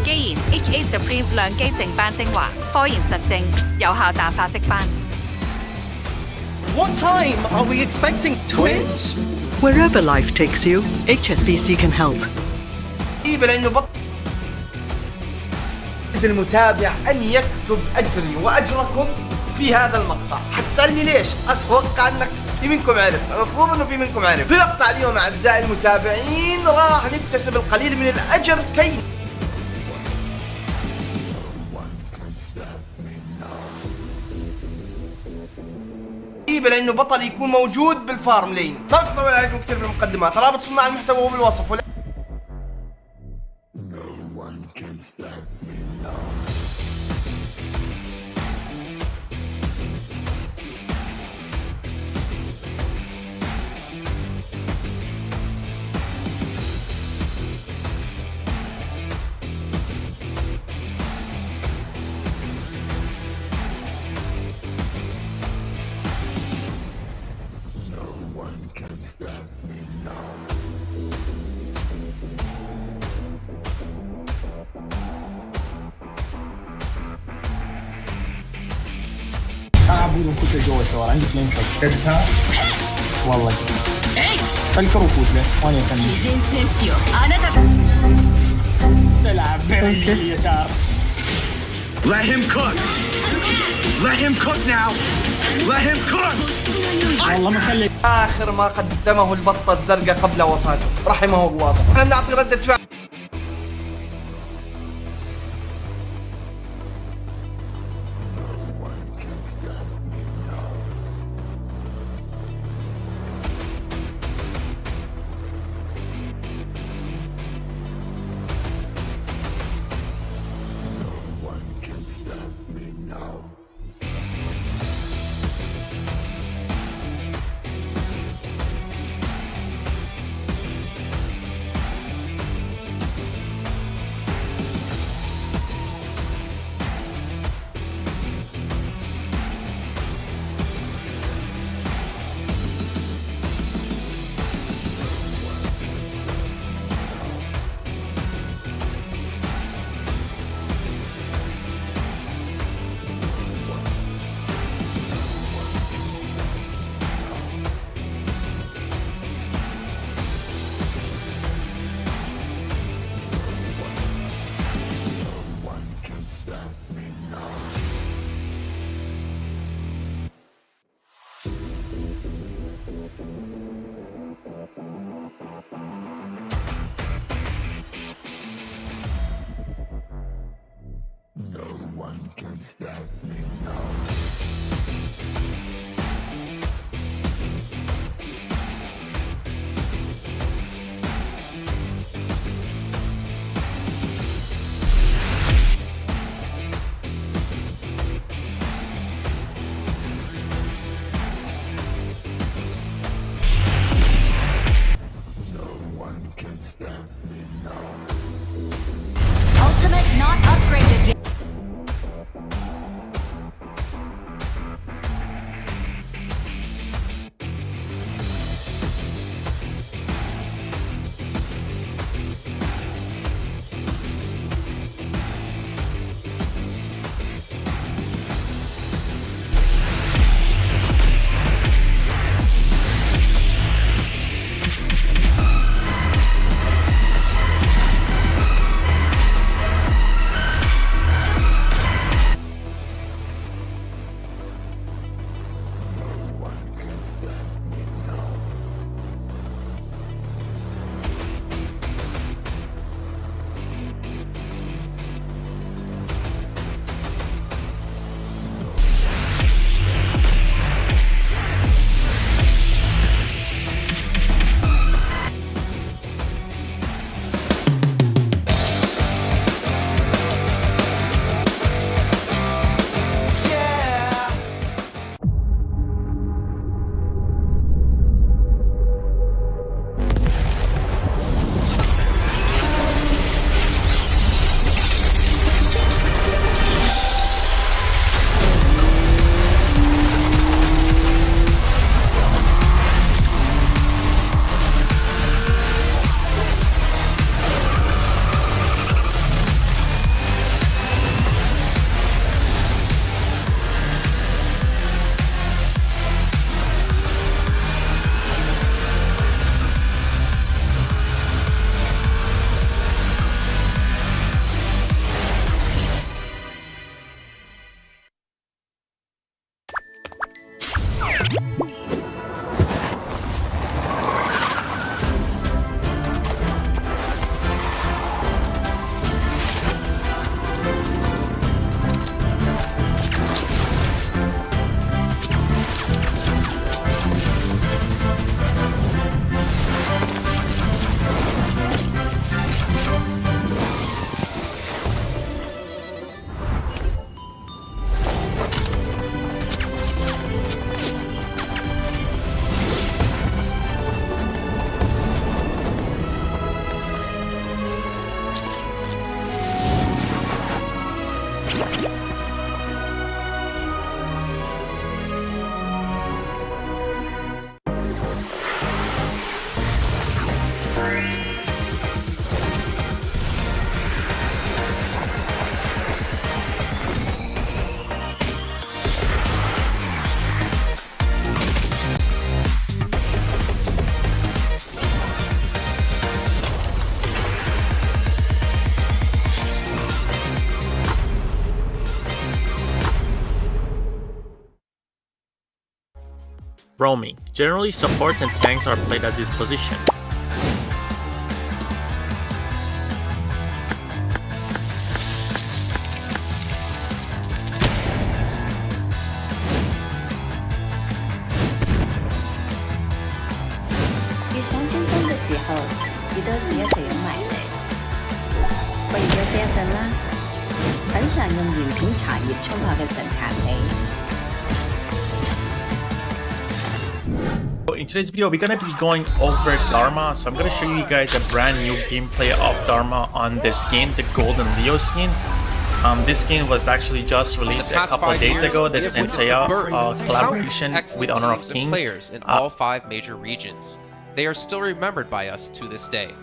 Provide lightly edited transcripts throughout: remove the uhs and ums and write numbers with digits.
既然 HA Supreme 亮機淨斑精華，科研實證，有效淡化色斑。What time are we expecting twins? Wherever life takes you, HSBC can help. لأنه المتابع أن يكتب أجري وأجركم في هذا المقطع. حتسألني ليش؟ أتوقع أنك في منكم عرف، المفروض أنه في منكم عرف. في مقطع اليوم أعزائي المتابعين راح نكتسب القليل من الأجر كي لأنه بطل يكون موجود بالفارم لين. ما بطول عليكم كثير بالمقدمات، رابط صناع المحتوى هو بالوصف. اعبد كنت جوا الثوار عندي اثنين شفتها والله فالكرو فوت له وانا تلعب باليسار. Let him cook. Let him cook now. Let him cook. والله ما خلي آخر ما قدمه البطة الزرقاء قبل وفاته رحمه الله. احنا بنعطي ردة فعل. Roaming. Generally, supports and tanks are played at this position. In today's video, we're gonna be going over Dharma, so I'm gonna show you guys a brand new gameplay of Dharma on the skin, the Golden Leo skin. This skin was actually just released a couple of days ago, the Senseiya collaboration with Honor of Kings. Players in all 5 major regions. They are still remembered by us to this day.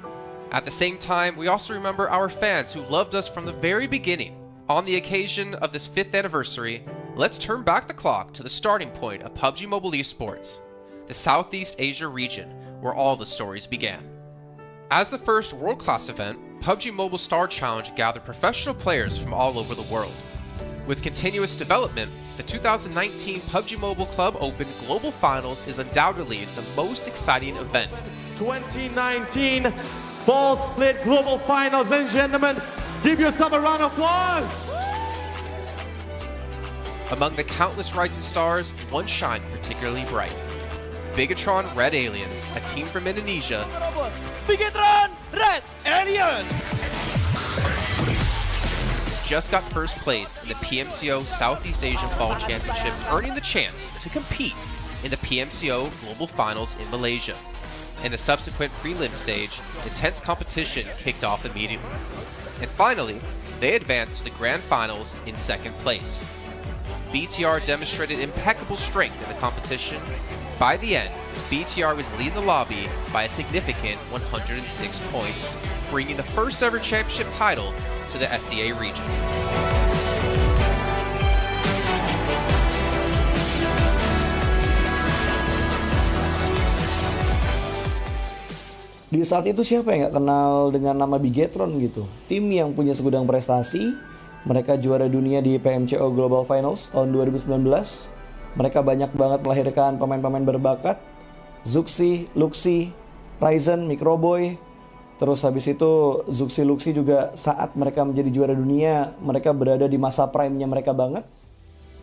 At the same time, we also remember our fans who loved us from the very beginning. On the occasion of this 5th anniversary, let's turn back the clock to the starting point of PUBG Mobile Esports, the Southeast Asia region, where all the stories began. As the first world-class event, PUBG Mobile Star Challenge gathered professional players from all over the world. With continuous development, the 2019 PUBG Mobile Club Open Global Finals is undoubtedly the most exciting event. 2019 Fall Split Global Finals, ladies and gentlemen, give yourself a round of applause! Among the countless rising stars, one shined particularly bright. Bigatron Red Aliens, a team from Indonesia, Bigatron Red Aliens! just got first place in the PMCO Southeast Asian Fall Championship, earning the chance to compete in the PMCO Global Finals in Malaysia. In the subsequent prelim stage, intense competition kicked off immediately. And finally, they advanced to the Grand Finals in 2nd place. BTR demonstrated impeccable strength in the competition. By the end, BTR was leading the lobby by a significant 106 points, bringing the first ever championship title to the SEA region. Di saat itu siapa yang gak kenal dengan nama Bigatron gitu? Tim yang punya segudang prestasi, mereka juara dunia di PMCO Global Finals tahun 2019. Mereka banyak banget melahirkan pemain-pemain berbakat. Zuxi, Luxi, Ryzen, Microboy. Terus habis itu Zuxi, Luxi juga saat mereka menjadi juara dunia, mereka berada di masa prime-nya mereka banget.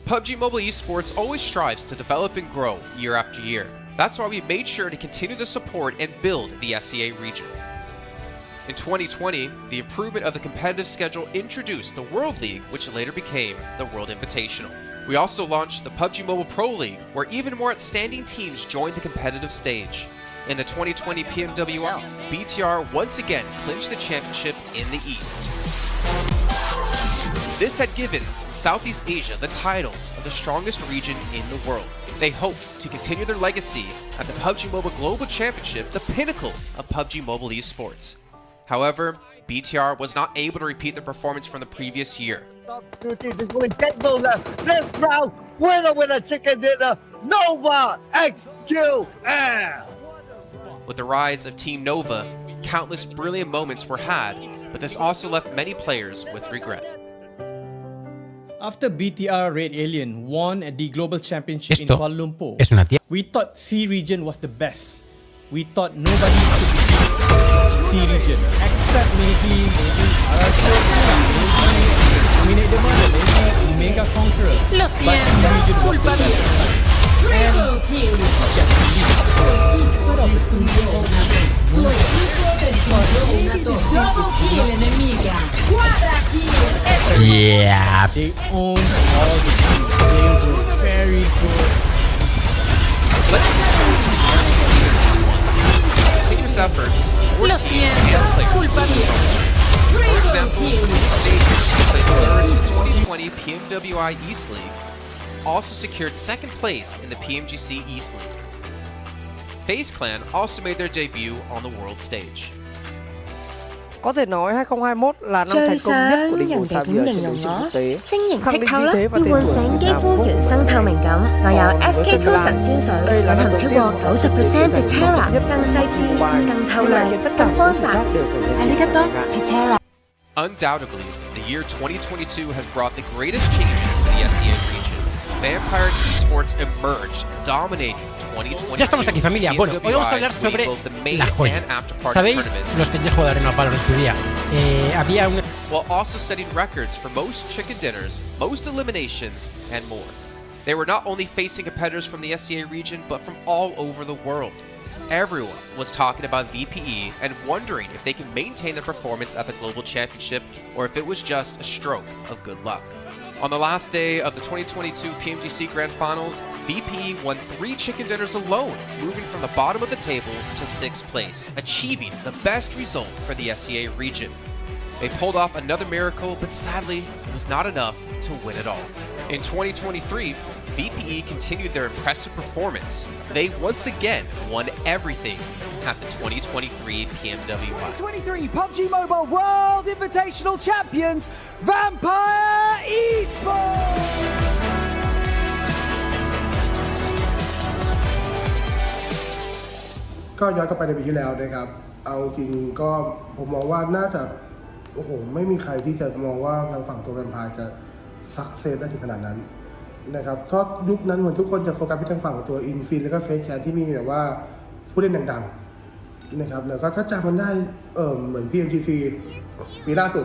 PUBG Mobile Esports always strives to develop and grow year after year. That's why we made sure to continue the support and build the SEA region. In 2020, the improvement of the competitive schedule introduced the World League, which later became the World Invitational. We also launched the PUBG Mobile Pro League, where even more outstanding teams joined the competitive stage. In the 2020 PMWL, BTR once again clinched the championship in the East. This had given Southeast Asia the title of the strongest region in the world. They hoped to continue their legacy at the PUBG Mobile Global Championship, the pinnacle of PUBG Mobile Esports. However, BTR was not able to repeat the performance from the previous year. This round, winner, chicken dinner, Nova XQL! With the rise of Team Nova, countless brilliant moments were had, but this also left many players with regret. After BTR Red Alien won the Global Championship in Kuala Lumpur, we thought C region was the best. We thought nobody could beat C region except maybe Dominate the Mother, maybe Mega Conqueror. Lo siento, culpa mía. Triple kill. Tu equipo descubrió una double kill enemiga. Quadra kill. Yeah. They own all the teams. They were very good. Continuous efforts. Lo siento, culpa mía. For example, placed third in the 2020 PMWI East League, also secured second place in the PMGC East League. FaZe Clan also made their debut on the world stage. Có thể nói 2021 là năm thành công nhất của Đình Hồ Xavier trên đấu trường quốc tế. 晶瑩剔透啦，要喚醒肌膚原生透明感。我有 SK2 神仙水，蘊含超過90% Pitera，更細緻、更透亮、更光澤。Arigato, Pitera。 Undoubtedly, the year 2022 has brought the greatest changes to the SEA region. Vampire Esports emerged, dominating 2022. Ya estamos aquí, familia. Bueno, hoy vamos a hablar sobre la joya. ¿Sabéis? Los que ya jugaron a Valor en su día. Había un... While also setting records for most chicken dinners, most eliminations, and more. They were not only facing competitors from the SEA region, but from all over the world. Everyone was talking about VPE and wondering if they can maintain their performance at the Global Championship or if it was just a stroke of good luck. On the last day of the 2022 PMGC Grand Finals, VPE won 3 chicken dinners alone, moving from the bottom of the table to 6th place, achieving the best result for the SEA region. They pulled off another miracle, but sadly, it was not enough to win it all. In 2023, VPE continued their impressive performance. They once again won everything at the 2023 PMWI. 2023 PUBG Mobile World Invitational Champions, Vampire Esports! ก็ย้อนกลับไปในปีที่แล้วนะครับเอาจริงก็ผมมองว่าน่าจะโอ้โหไม่มีใครที่จะมองว่าทางฝั่งตัวแวมไพร์จะซักเซสได้ถึงขนาดนั้นนะครับเพราะยุคนั้นเหมือนทุกคนจะโฟกัสไปทางฝั่งตัวอินฟินแล้วก็เฟซแคทที่มีแบบว่าผู้เล่นดังๆนะครับแล้วก็ถ้าจำมันได้เหมือน PMGC ปีล่าสุด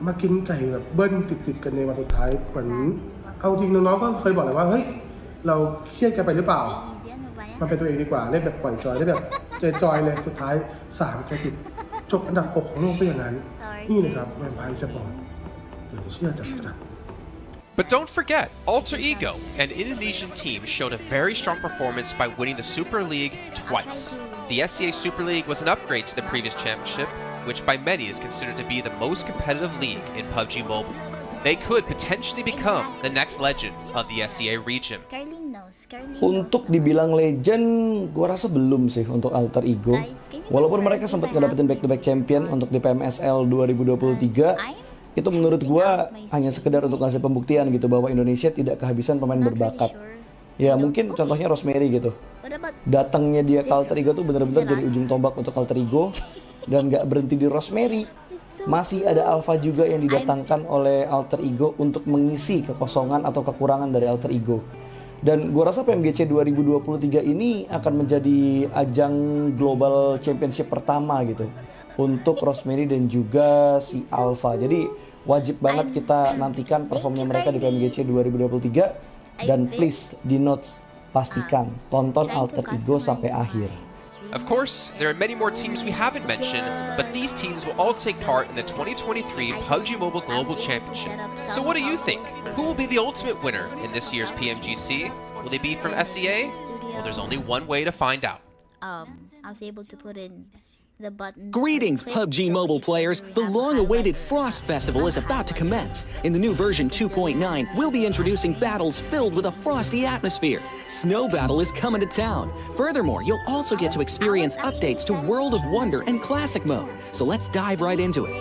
มากินไก่แบบเบิ้ลติดกันในวันสุดท้ายเหมือนเอาจริงน้องๆก็เคยบอกเลยว่าเฮ้ยเราเครียดกันไปหรือเปล่ามันเป็นตัวเองดีกว่าเล่นแบบปล่อยจอยเล่นแบบจอยเลยสุดท้าย3-10จบอันดับ6ของโลกก็อย่างนั้นนี่นะครับแวมไพร์สปอร์ตเชื่อจัด But don't forget, Alter Ego, an Indonesian team, showed a very strong performance by winning the Super League twice. The SEA Super League was an upgrade to the previous championship, which by many is considered to be the most competitive league in PUBG Mobile. They could potentially become the next legend of the SEA region. Untuk dibilang legend, gua rasa belum sih untuk Alter Ego. Walaupun mereka sempat ngedapetin back-to-back champion untuk di PMSL 2023, itu menurut gua hanya sekedar untuk ngasih pembuktian gitu bahwa Indonesia tidak kehabisan pemain berbakat. Ya mungkin contohnya Rosemary gitu. Datangnya dia ke Alter Ego tuh bener-bener jadi ujung tombak untuk Alter Ego. Dan gak berhenti di Rosemary, masih ada Alpha juga yang didatangkan oleh Alter Ego untuk mengisi kekosongan atau kekurangan dari Alter Ego. Dan gue rasa PMGC 2023 ini akan menjadi ajang Global Championship pertama gitu untuk Rosemary dan juga si Alpha. Jadi wajib banget kita nantikan performnya mereka di PMGC 2023. Dan please di notes pastikan tonton Alter Ego sampai akhir. Of course, there are many more teams we haven't mentioned, but these teams will all take part in the 2023 PUBG Mobile Global Championship. So what do you think? Who will be the ultimate winner in this year's PMGC? Will they be from SEA? Well, there's only one way to find out. I was able to put in the buttons. Greetings, PUBG Mobile players. The long-awaited Frost Festival is about to commence. In the new version 2.9, we'll be introducing battles filled with a frosty atmosphere. Snow Battle is coming to town. Furthermore, you'll also get to experience updates to World of Wonder and Classic Mode. So let's dive right into it.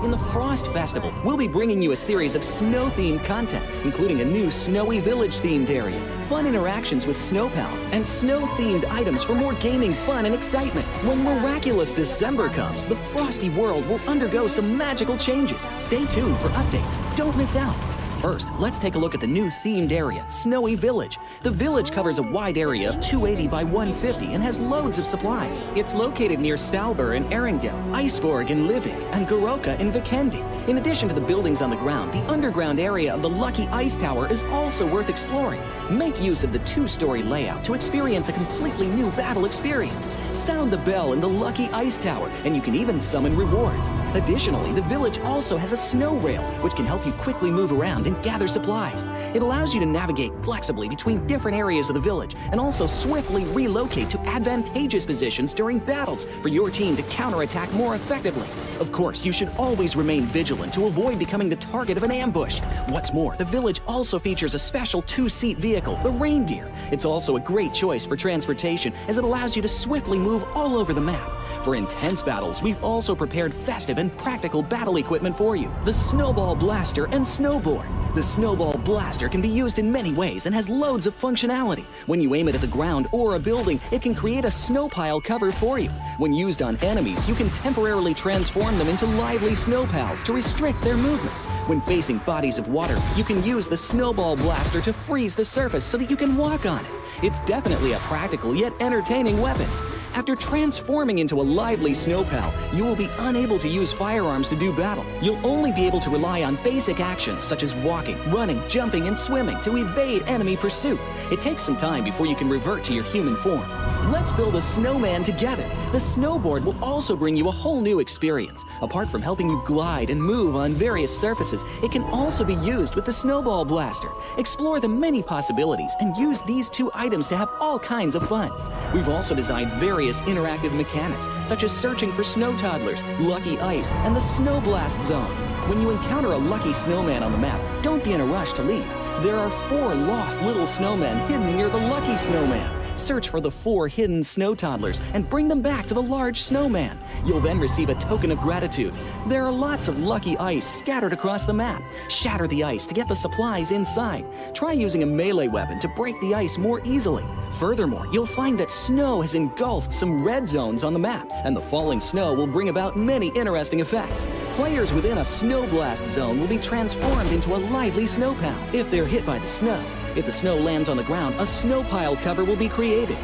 In the Frost Festival, we'll be bringing you a series of snow-themed content, including a new Snowy Village-themed area, fun interactions with snow pals, and snow-themed items for more gaming fun and excitement. When miraculous December comes, the Frosty world will undergo some magical changes. Stay tuned for updates. Don't miss out. First, let's take a look at the new themed area, Snowy Village. The village covers a wide area of 280 by 150 and has loads of supplies. It's located near Stalber in Erringdale, Iceborg in Livik, and Goroka in Vikendi. In addition to the buildings on the ground, the underground area of the Lucky Ice Tower is also worth exploring. Make use of the two-story layout to experience a completely new battle experience. Sound the bell in the Lucky Ice Tower, and you can even summon rewards. Additionally, the village also has a snow rail, which can help you quickly move around and gather supplies. It allows you to navigate flexibly between different areas of the village and also swiftly relocate to advantageous positions during battles for your team to counterattack more effectively. Of course, you should always remain vigilant to avoid becoming the target of an ambush. What's more, the village also features a special two-seat vehicle, the Reindeer. It's also a great choice for transportation as it allows you to swiftly move all over the map. For intense battles, we've also prepared festive and practical battle equipment for you, the Snowball Blaster and Snowboard. The Snowball Blaster can be used in many ways and has loads of functionality. When you aim it at the ground or a building, it can create a snow pile cover for you. When used on enemies, you can temporarily transform them into lively snow pals to restrict their movement. When facing bodies of water, you can use the Snowball Blaster to freeze the surface so that you can walk on it. It's definitely a practical yet entertaining weapon. After transforming into a lively snow pal, you will be unable to use firearms to do battle. You'll only be able to rely on basic actions such as walking, running, jumping, and swimming to evade enemy pursuit. It takes some time before you can revert to your human form. Let's build a snowman together. The snowboard will also bring you a whole new experience. Apart from helping you glide and move on various surfaces, it can also be used with the Snowball Blaster. Explore the many possibilities and use these two items to have all kinds of fun. We've also designed various interactive mechanics, such as searching for snow toddlers, lucky ice, and the snow blast zone. When you encounter a lucky snowman on the map, don't be in a rush to leave. There are 4 lost little snowmen hidden near the lucky snowman. Search for the 4 hidden snow toddlers and bring them back to the large snowman. You'll then receive a token of gratitude. There are lots of lucky ice scattered across the map. Shatter the ice to get the supplies inside. Try using a melee weapon to break the ice more easily. Furthermore, you'll find that snow has engulfed some red zones on the map, and the falling snow will bring about many interesting effects. Players within a snow blast zone will be transformed into a lively snow pal if they're hit by the snow. If the snow lands on the ground, a snow pile cover will be created.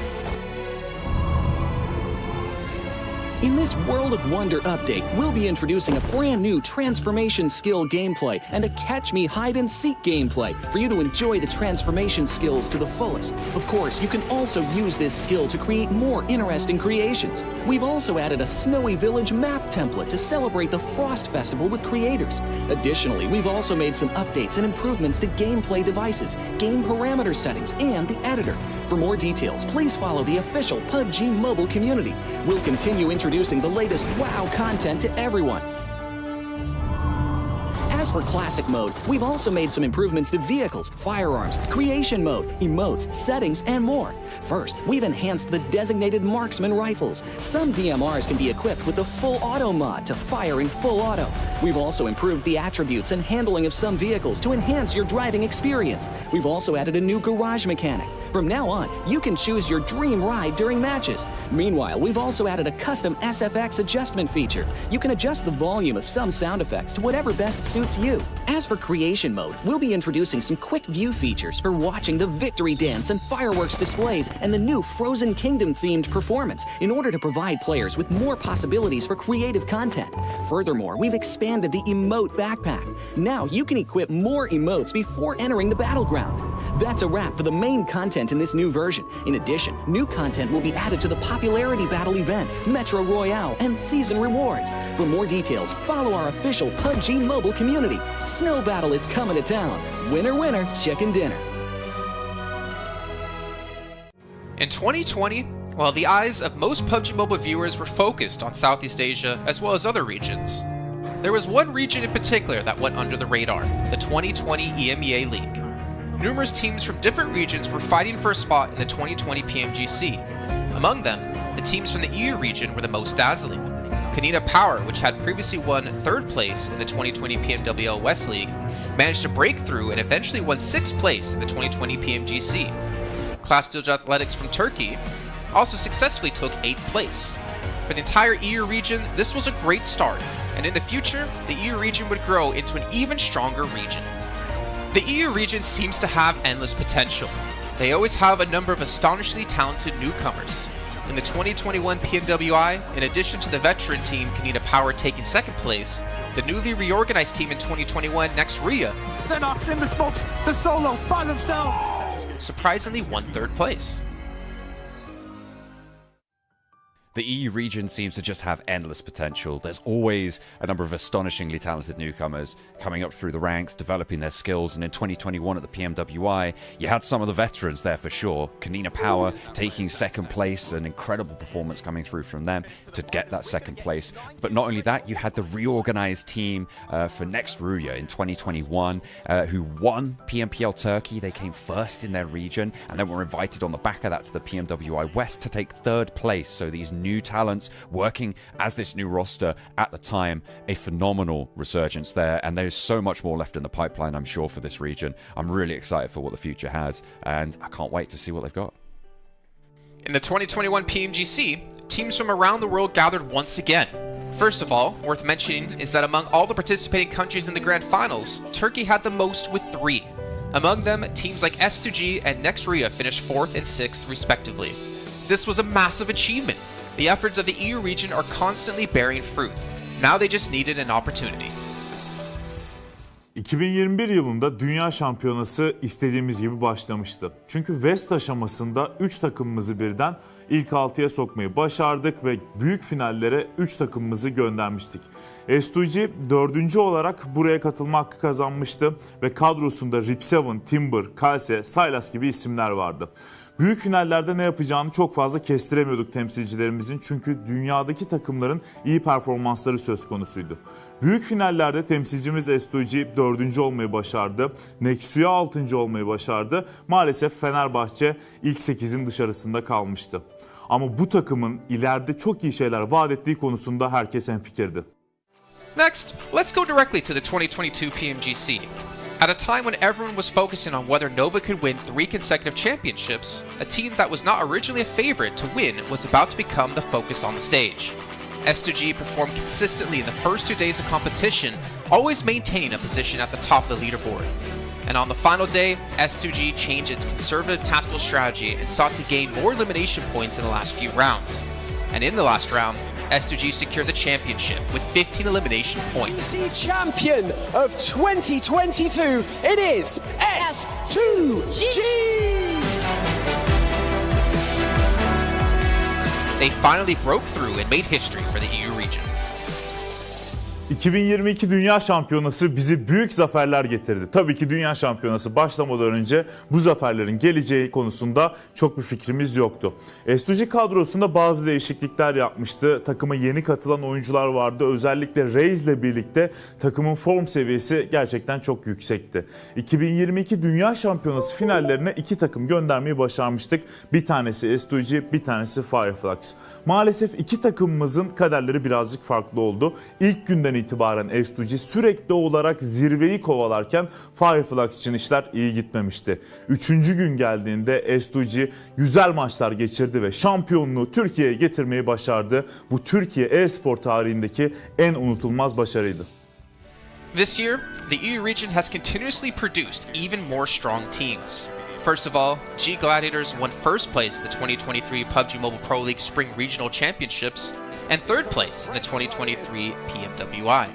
In this World of Wonder update, we'll be introducing a brand new transformation skill gameplay and a catch me hide and seek gameplay for you to enjoy the transformation skills to the fullest. Of course, you can also use this skill to create more interesting creations. We've also added a Snowy Village map template to celebrate the Frost Festival with creators. Additionally, we've also made some updates and improvements to gameplay devices, game parameter settings, and the editor. For more details, please follow the official PUBG mobile community. We'll continue introducing the latest WoW content to everyone. As for Classic Mode, we've also made some improvements to vehicles, firearms, creation mode, emotes, settings, and more. First, we've enhanced the designated marksman rifles. Some DMRs can be equipped with the full auto mod to fire in full auto. We've also improved the attributes and handling of some vehicles to enhance your driving experience. We've also added a new garage mechanic. From now on, you can choose your dream ride during matches. Meanwhile, we've also added a custom SFX adjustment feature. You can adjust the volume of some sound effects to whatever best suits you. As for creation mode, we'll be introducing some quick view features for watching the victory dance and fireworks displays and the new Frozen Kingdom themed performance in order to provide players with more possibilities for creative content. Furthermore, we've expanded the emote backpack. Now you can equip more emotes before entering the battleground. That's a wrap for the main content in this new version. In addition, new content will be added to the popularity battle event, Metro Royale, and season rewards. For more details, follow our official PUBG mobile community. Snow Battle is coming to town. Winner, winner, chicken dinner. In 2020, while the eyes of most PUBG Mobile viewers were focused on Southeast Asia as well as other regions, there was one region in particular that went under the radar, the 2020 EMEA League. Numerous teams from different regions were fighting for a spot in the 2020 PMGC. Among them, the teams from the EU region were the most dazzling. Kanina Power, which had previously won 3rd place in the 2020 PMWL West League, managed to break through and eventually won 6th place in the 2020 PMGC. Class Dilge Athletics from Turkey also successfully took 8th place. For the entire EU region, this was a great start, and in the future, the EU region would grow into an even stronger region. The EU region seems to have endless potential. They always have a number of astonishingly talented newcomers. In the 2021 PMWI, in addition to the veteran team Kanina Power taking 2nd place, the newly reorganized team in 2021, Next Ria, Xenox in the smokes, the solo by themselves, surprisingly won 3rd place. The EU region seems to just have endless potential. There's always a number of astonishingly talented newcomers coming up through the ranks, developing their skills, and in 2021 at the PMWI, you had some of the veterans there for sure. Kanina Power taking 2nd place, an incredible performance coming through from them to get that 2nd place. But not only that, you had the reorganized team for Next Ruya in 2021 who won PMPL Turkey. They came 1st in their region and then were invited on the back of that to the PMWI West to take 3rd place. So these new talents working as this new roster at the time, a phenomenal resurgence there, and there's so much more left in the pipeline, I'm sure, for this region. I'm really excited for what the future has, and I can't wait to see what they've got. In the 2021 PMGC, teams from around the world gathered once again. First of all, worth mentioning is that among all the participating countries in the grand finals, Turkey had the most with 3. Among them, teams like S2G and Next Ria finished 4th and 6th respectively. This was a massive achievement. The efforts of the EU region are constantly bearing fruit. Now they just needed an opportunity. 2021 yılında Dünya Şampiyonası istediğimiz gibi başlamıştı. Çünkü West aşamasında 3 takımımızı birden ilk 6'ya sokmayı başardık ve büyük finallere 3 takımımızı göndermiştik. S2G 4. olarak buraya katılma hakkı kazanmıştı ve kadrosunda Rip7, Timber, Kalse, Sylas gibi isimler vardı. Büyük finallerde ne yapacağını çok fazla kestiremiyorduk temsilcilerimizin, çünkü dünyadaki takımların iyi performansları söz konusuydu. Büyük finallerde temsilcimiz S2G 4. olmayı başardı. Nexuya 6. olmayı başardı. Maalesef Fenerbahçe ilk 8'in dışarısında kalmıştı. Ama bu takımın ileride çok iyi şeyler vaat ettiği konusunda herkes hemfikirdi. Next, let's go directly to the 2022 PMGC. At a time when everyone was focusing on whether Nova could win 3 consecutive championships, a team that was not originally a favorite to win was about to become the focus on the stage. S2G performed consistently in the first 2 days of competition, always maintaining a position at the top of the leaderboard. And on the final day, S2G changed its conservative tactical strategy and sought to gain more elimination points in the last few rounds. And in the last round, S2G secured the championship with 15 elimination points. The champion of 2022, it is S2G! They finally broke through and made history for the EU region. 2022 Dünya Şampiyonası bizi büyük zaferler getirdi. Tabii ki Dünya Şampiyonası başlamadan önce bu zaferlerin geleceği konusunda çok bir fikrimiz yoktu. S2G kadrosunda bazı değişiklikler yapmıştı. Takıma yeni katılan oyuncular vardı. Özellikle Reis ile birlikte takımın form seviyesi gerçekten çok yüksekti. 2022 Dünya Şampiyonası finallerine 2 takım göndermeyi başarmıştık. Bir tanesi S2G, bir tanesi Fireflux. Maalesef 2 takımımızın kaderleri birazcık farklı oldu. İlk günden itibaren S2G sürekli olarak zirveyi kovalarken Fireflux için işler iyi gitmemişti. 3. gün geldiğinde S2G güzel maçlar geçirdi ve şampiyonluğu Türkiye'ye getirmeyi başardı. Bu Türkiye e-spor tarihindeki en unutulmaz başarıydı. This year, the EU region has continuously produced even more strong teams. First of all, G Gladiators won 1st place at the 2023 PUBG Mobile Pro League Spring Regional Championships and 3rd place in the 2023 PMWI.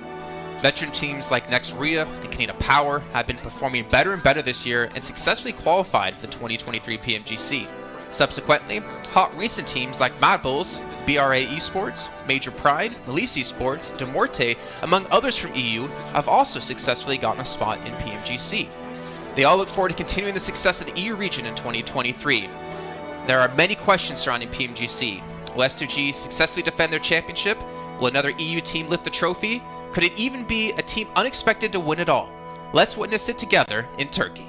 Veteran teams like Next Ria and Kanina Power have been performing better and better this year and successfully qualified for the 2023 PMGC. Subsequently, hot recent teams like Mad Bulls, BRA Esports, Major Pride, Elise Esports, Demorte, among others from EU, have also successfully gotten a spot in PMGC. They all look forward to continuing the success of the EU region in 2023. There are many questions surrounding PMGC. Will S2G successfully defend their championship? Will another EU team lift the trophy? Could it even be a team unexpected to win it all? Let's witness it together in Turkey.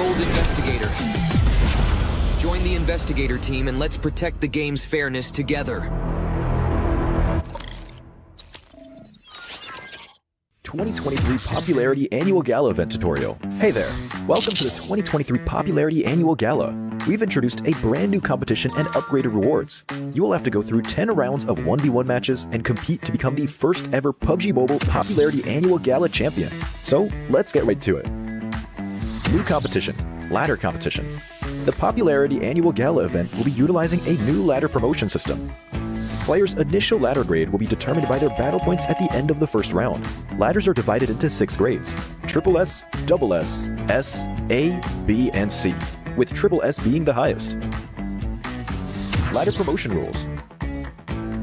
Gold Investigator. Join the Investigator team and let's protect the game's fairness together. 2023 Popularity Annual Gala event tutorial. Hey there, welcome to the 2023 Popularity Annual Gala. We've introduced a brand new competition and upgraded rewards. You will have to go through 10 rounds of 1v1 matches and compete to become the first ever PUBG Mobile Popularity Annual Gala champion. So let's get right to it. New competition, ladder competition. The Popularity Annual Gala event will be utilizing a new ladder promotion system. Players' initial ladder grade will be determined by their battle points at the end of the first round. Ladders are divided into 6 grades: Triple S, Double S, S, A, B, and C, with Triple S being the highest. Ladder promotion rules.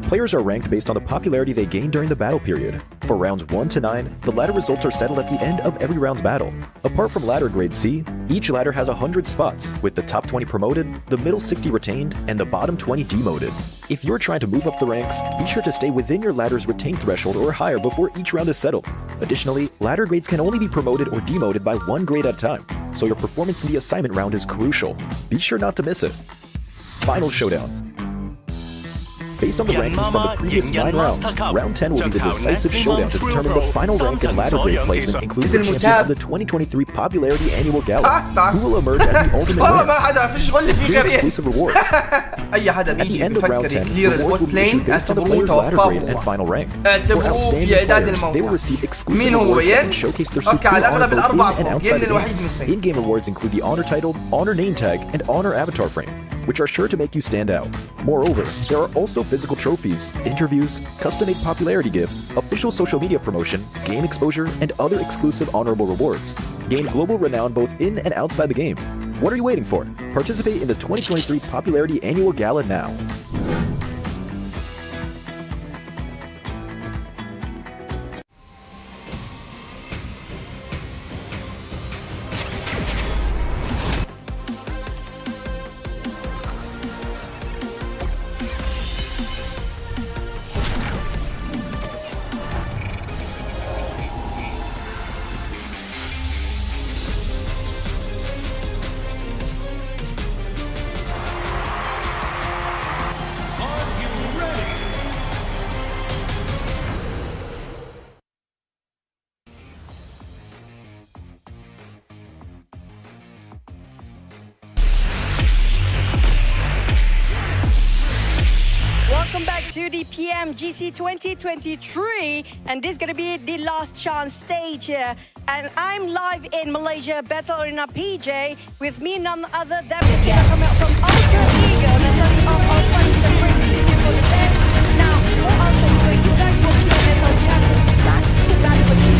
Players are ranked based on the popularity they gain during the battle period. For rounds 1 to 9, the ladder results are settled at the end of every round's battle. Apart from ladder grade C, each ladder has 100 spots, with the top 20 promoted, the middle 60 retained, and the bottom 20 demoted. If you're trying to move up the ranks, be sure to stay within your ladder's retained threshold or higher before each round is settled. Additionally, ladder grades can only be promoted or demoted by 1 grade at a time, so your performance in the assignment round is crucial. Be sure not to miss it. Final showdown. Based on the rankings from the previous 9 rounds, round 10 will be the decisive showdown to determine the final rank and ladder grade placement, including the champion of the 2023 Popularity Annual Gala, who will emerge as the ultimate winner. Exclusive rewards. At the end of round 10, rewards will be issued based on the player's ladder grade and final rank. For outstanding players, they will receive exclusive rewards and showcase their superior honor both in and outside the game. In-game rewards include the honor title, honor name tag, and honor avatar frame, which are sure to make you stand out. Moreover, there are also physical trophies, interviews, custom-made popularity gifts, official social media promotion, game exposure, and other exclusive honorable rewards. Gain global renown both in and outside the game. What are you waiting for? Participate in the 2023 Popularity Annual Gala now. Welcome back to the PMGC 2023, and this is going to be the last chance stage here. And I'm live in Malaysia, Battle Arena PJ, with me none other than the team coming out from Alter Ego. And that's off our fighting the first video for the day. Now, for Alter Ego, you guys will be the SL champions back to back for you.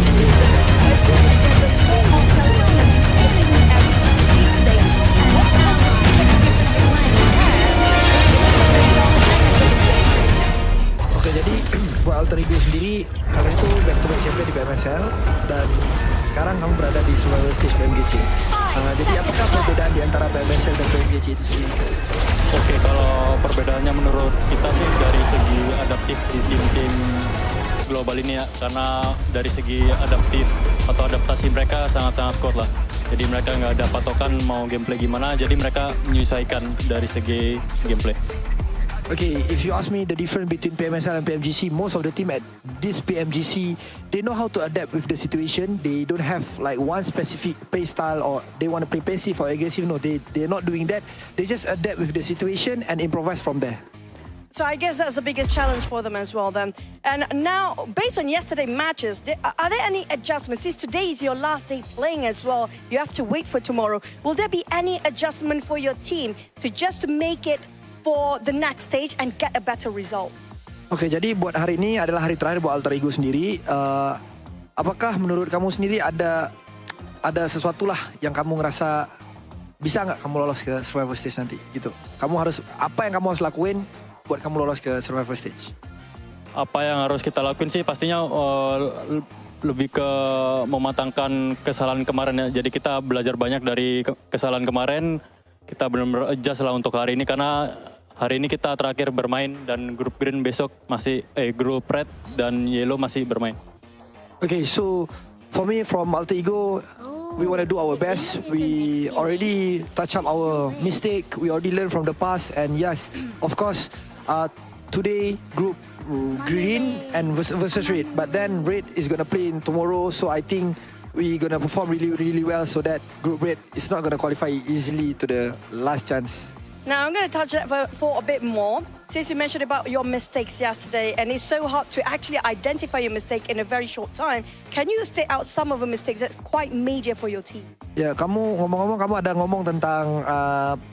Oke, jadi buat Alter Ego sendiri, kalian itu back-to-back champion di PMSL dan sekarang kamu berada di survival stage PMGC. Jadi apakah perbedaan di antara PMSL dan PMGC itu sendiri? Oke, kalau perbedaannya menurut kita sih dari segi adaptif di tim-tim global ini ya, karena dari segi adaptif atau adaptasi mereka sangat-sangat kuat lah. Jadi mereka nggak ada patokan mau gameplay gimana, jadi mereka menyesuaikan dari segi gameplay. Okay, if you ask me the difference between PMSL and PMGC, most of the team at this PMGC, they know how to adapt with the situation. They don't have like one specific play style or they want to play passive or aggressive. No, they're not doing that. They just adapt with the situation and improvise from there. So I guess that's the biggest challenge for them as well then. And now, based on yesterday's matches, are there any adjustments? Since today is your last day playing as well, you have to wait for tomorrow. Will there be any adjustment for your team to just make it for the next stage and get a better result? Oke, jadi buat hari ini adalah hari terakhir buat Alter Ego sendiri. Apakah menurut kamu sendiri ada sesuatu lah yang kamu ngerasa bisa nggak kamu lolos ke survival stage nanti gitu? Apa yang kamu harus lakuin buat kamu lolos ke survival stage? Apa yang harus kita lakuin sih pastinya lebih ke mematangkan kesalahan kemarin ya. Jadi kita belajar banyak dari kesalahan kemarin. Kita benar-benar adjust lah untuk hari ini karena hari ini kita terakhir bermain dan grup green besok masih grup red dan yellow masih bermain. Okay, so for me from Alter Ego, we want to do our best. We already touch up our mistake. We already learned from the past. And yes, of course, today group green and versus red. But then red is going to play in tomorrow. So I think we're going to perform really, really well so that group red is not going to qualify easily to the last chance. Now, I'm going to touch that for a bit more. Since you mentioned about your mistakes yesterday, and it's so hard to actually identify your mistake in a very short time, can you state out some of the mistakes that's quite major for your team? Ya, kamu ngomong-ngomong, kamu ada ngomong tentang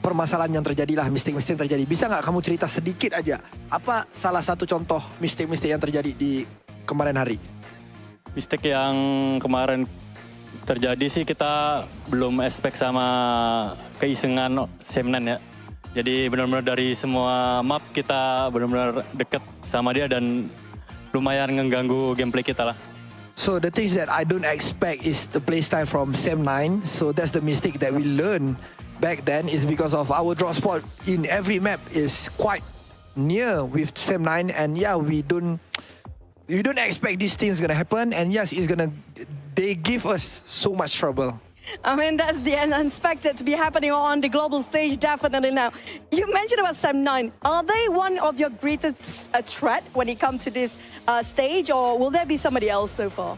permasalahan yang terjadi lah, mistake-mistake yang terjadi. Bisa nggak kamu cerita sedikit aja, apa salah satu contoh mistake-mistake yang terjadi di kemarin hari? Mistake yang kemarin terjadi sih kita belum expect sama keisengan Semnan ya. Jadi benar-benar dari semua map kita benar-benar dekat sama dia dan lumayan mengganggu gameplay kita lah. So the things that I don't expect is the playstyle from Sem9. So that's the mistake that we learned back then is because of our drop spot in every map is quite near with Sem9, and yeah, we don't expect these things gonna happen, and yes, they give us so much trouble. I mean, that's the unexpected to be happening on the global stage, definitely now. You mentioned about Sem9. Are they one of your greatest threat when it comes to this stage, or will there be somebody else so far?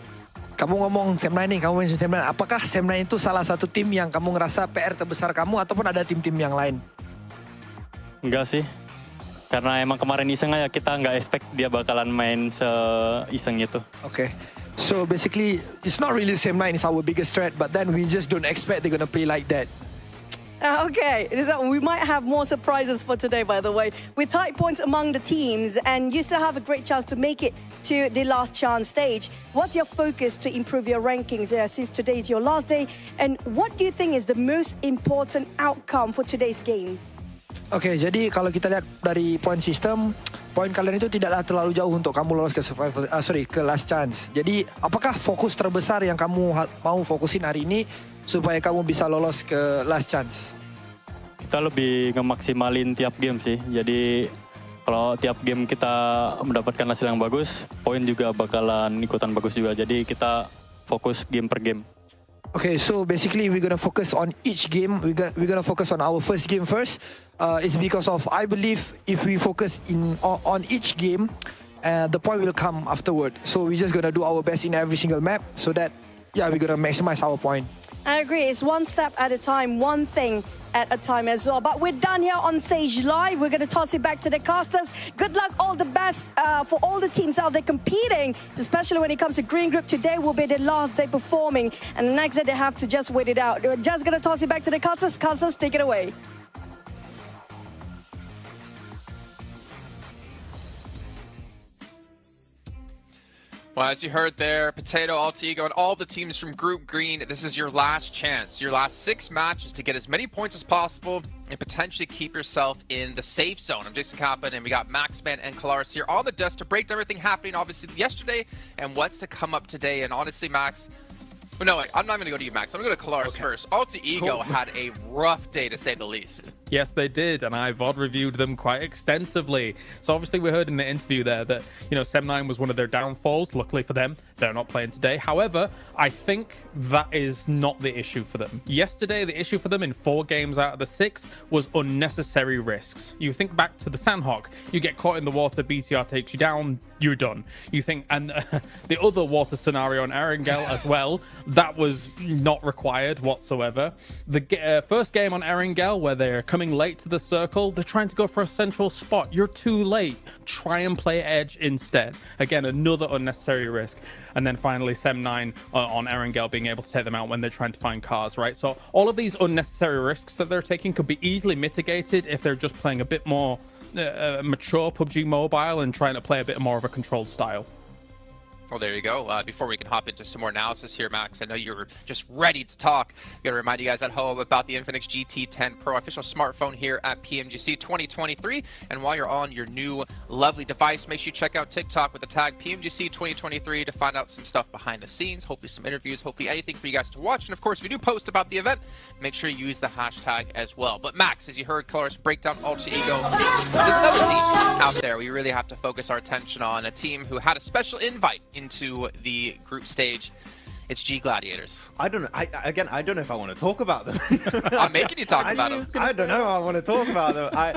Kamu ngomong Sem9 nih, kamu mention Sem9. Apakah Sem9 itu salah satu tim yang kamu ngerasa PR terbesar kamu, ataupun ada tim-tim yang lain? Enggak sih. Karena emang kemarin iseng aja, kita nggak expect dia bakalan main se-iseng itu. Okay. So basically, it's not really Sem9 is our biggest threat, but then we just don't expect they're gonna play like that. Okay, so we might have more surprises for today, by the way. With tight points among the teams, and you still have a great chance to make it to the last chance stage. What's your focus to improve your rankings since today is your last day? And what do you think is the most important outcome for today's games? Oke, jadi kalau kita lihat dari point system, poin kalian itu tidaklah terlalu jauh untuk kamu lolos ke ke last chance. Jadi, apakah fokus terbesar yang kamu mau fokusin hari ini supaya kamu bisa lolos ke last chance? Kita lebih ngemaksimalin tiap game sih. Jadi, kalau tiap game kita mendapatkan hasil yang bagus, poin juga bakalan ikutan bagus juga. Jadi, kita fokus game per game. Okay, so basically we're gonna focus on each game. We're gonna focus on our first game first. It's because of I believe if we focus on each game, the point will come afterward. So we're just gonna do our best in every single map so that we're gonna maximize our point. I agree. It's one step at a time, one thing at a time as well. But we're done here on stage live. We're going to toss it back to the casters. Good luck, all the best for all the teams out there competing, especially when it comes to Green Group. Today will be the last day performing, and the next day they have to just wait it out. We're just going to toss it back to the casters. Casters, take it away. Well, as you heard there, Potato, Altigo, and all the teams from Group Green, this is your last chance, your last 6 matches to get as many points as possible and potentially keep yourself in the safe zone. I'm Jason Kaplan, and we got Maxman and Kalaris here on the desk to break down everything happening, obviously, yesterday and what's to come up today. And honestly, Max, well, no, wait, I'm not going to go to you, Max. I'm going to go to Kalaris first. Altigo had a rough day, to say the least. Yes, they did, and I VOD reviewed them quite extensively. So obviously we heard in the interview there that, Sem9 was one of their downfalls. Luckily for them, they're not playing today. However, I think that is not the issue for them. Yesterday, the issue for them in 4 games out of the 6 was unnecessary risks. You think back to the Sandhawk, you get caught in the water, BTR takes you down, you're done. You think, and the other water scenario on Erangel as well, that was not required whatsoever. The first game on Erangel, where they're coming late to the circle, they're trying to go for a central spot. You're too late. Try and play edge instead. Again, another unnecessary risk. And then finally, Sem9 on Erangel being able to take them out when they're trying to find cars, right? So all of these unnecessary risks that they're taking could be easily mitigated if they're just playing a bit more mature PUBG Mobile and trying to play a bit more of a controlled style. Well, there you go. Before we can hop into some more analysis here, Max, I know you're just ready to talk. I'm going to remind you guys at home about the Infinix GT10 Pro official smartphone here at PMGC 2023. And while you're on your new lovely device, make sure you check out TikTok with the tag PMGC 2023 to find out some stuff behind the scenes, hopefully some interviews, hopefully anything for you guys to watch. And of course, if we do post about the event, make sure you use the hashtag as well. But Max, as you heard Kalaris break down Altigo, there's another team out there we really have to focus our attention on, a team who had a special invite into the group stage It's G Gladiators. I don't know. I don't know if I want to talk about them. I'm making you talk about them. I don't know. I want to talk about them. I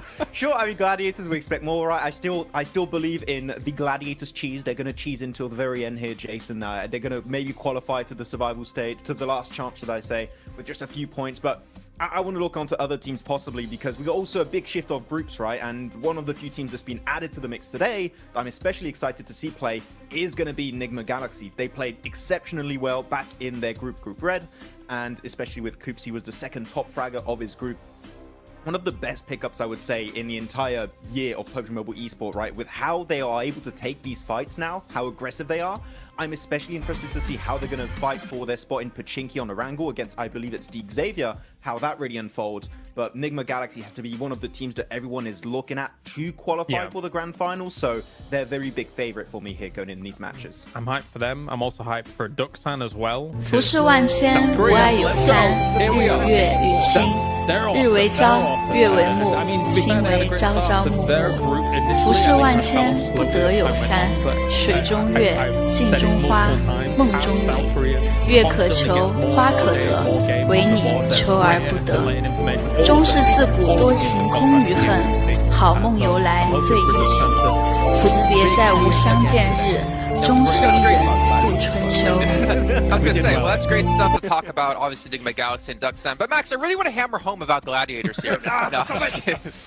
mean, Gladiators, we expect more, right? I still believe in the Gladiators cheese. They're going to cheese until the very end here, Jason. They're going to maybe qualify to the survival stage, to the last chance, should I say, with just a few points. But I want to look onto other teams possibly, because we got also a big shift of groups, right? And one of the few teams that's been added to the mix today, I'm especially excited to see play, is going to be Nigma Galaxy. They played exceptionally well back in their Group Red, and especially with Koops, he was the second top fragger of his group. One of the best pickups, I would say, in the entire year of PUBG Mobile eSport, right? With how they are able to take these fights now, how aggressive they are. I'm especially interested to see how they're going to fight for their spot in Pachinki on Erangel against, I believe it's the Xavier, how that really unfolds. But Nigma Galaxy has to be one of the teams that everyone is looking at to qualify for the grand finals, so they're a very big favorite for me here going in these matches. I'm hyped for them. I'm also hyped for Ducksan as well. 不是万千，无爱有三，日月与星，日为朝，月为暮，星为朝朝暮暮。不是万千，不得有三，水中月，镜中花，梦中影。月可求，花可得，唯你求而不得。终是自古多情空余恨，好梦由来醉也醒。辞别再无相见日，终是一人度春秋。I was going to say, well, that's great stuff to talk about, obviously, Nigma Galaxy and Ducksan. But, Max, I really want to hammer home about Gladiators here.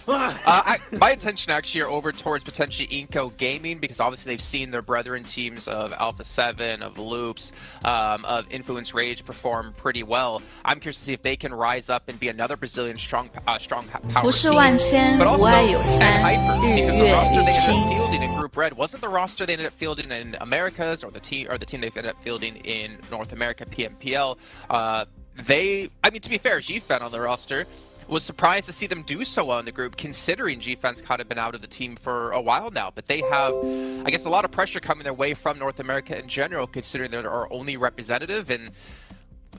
My attention actually are over towards potentially Inco Gaming, because obviously they've seen their brethren teams of Alpha 7, of Loops, of Influence Rage perform pretty well. I'm curious to see if they can rise up and be another Brazilian strong power team. But also, and Hyper, because the roster they ended up fielding in Group Red wasn't the roster they ended up fielding in Americas, or the team they ended up fielding in North America PMPL. I mean, to be fair, GFan on the roster was surprised to see them do so well in the group, considering GFan's kind of been out of the team for a while now. But they have, I guess, a lot of pressure coming their way from North America in general, considering they're our only representative. And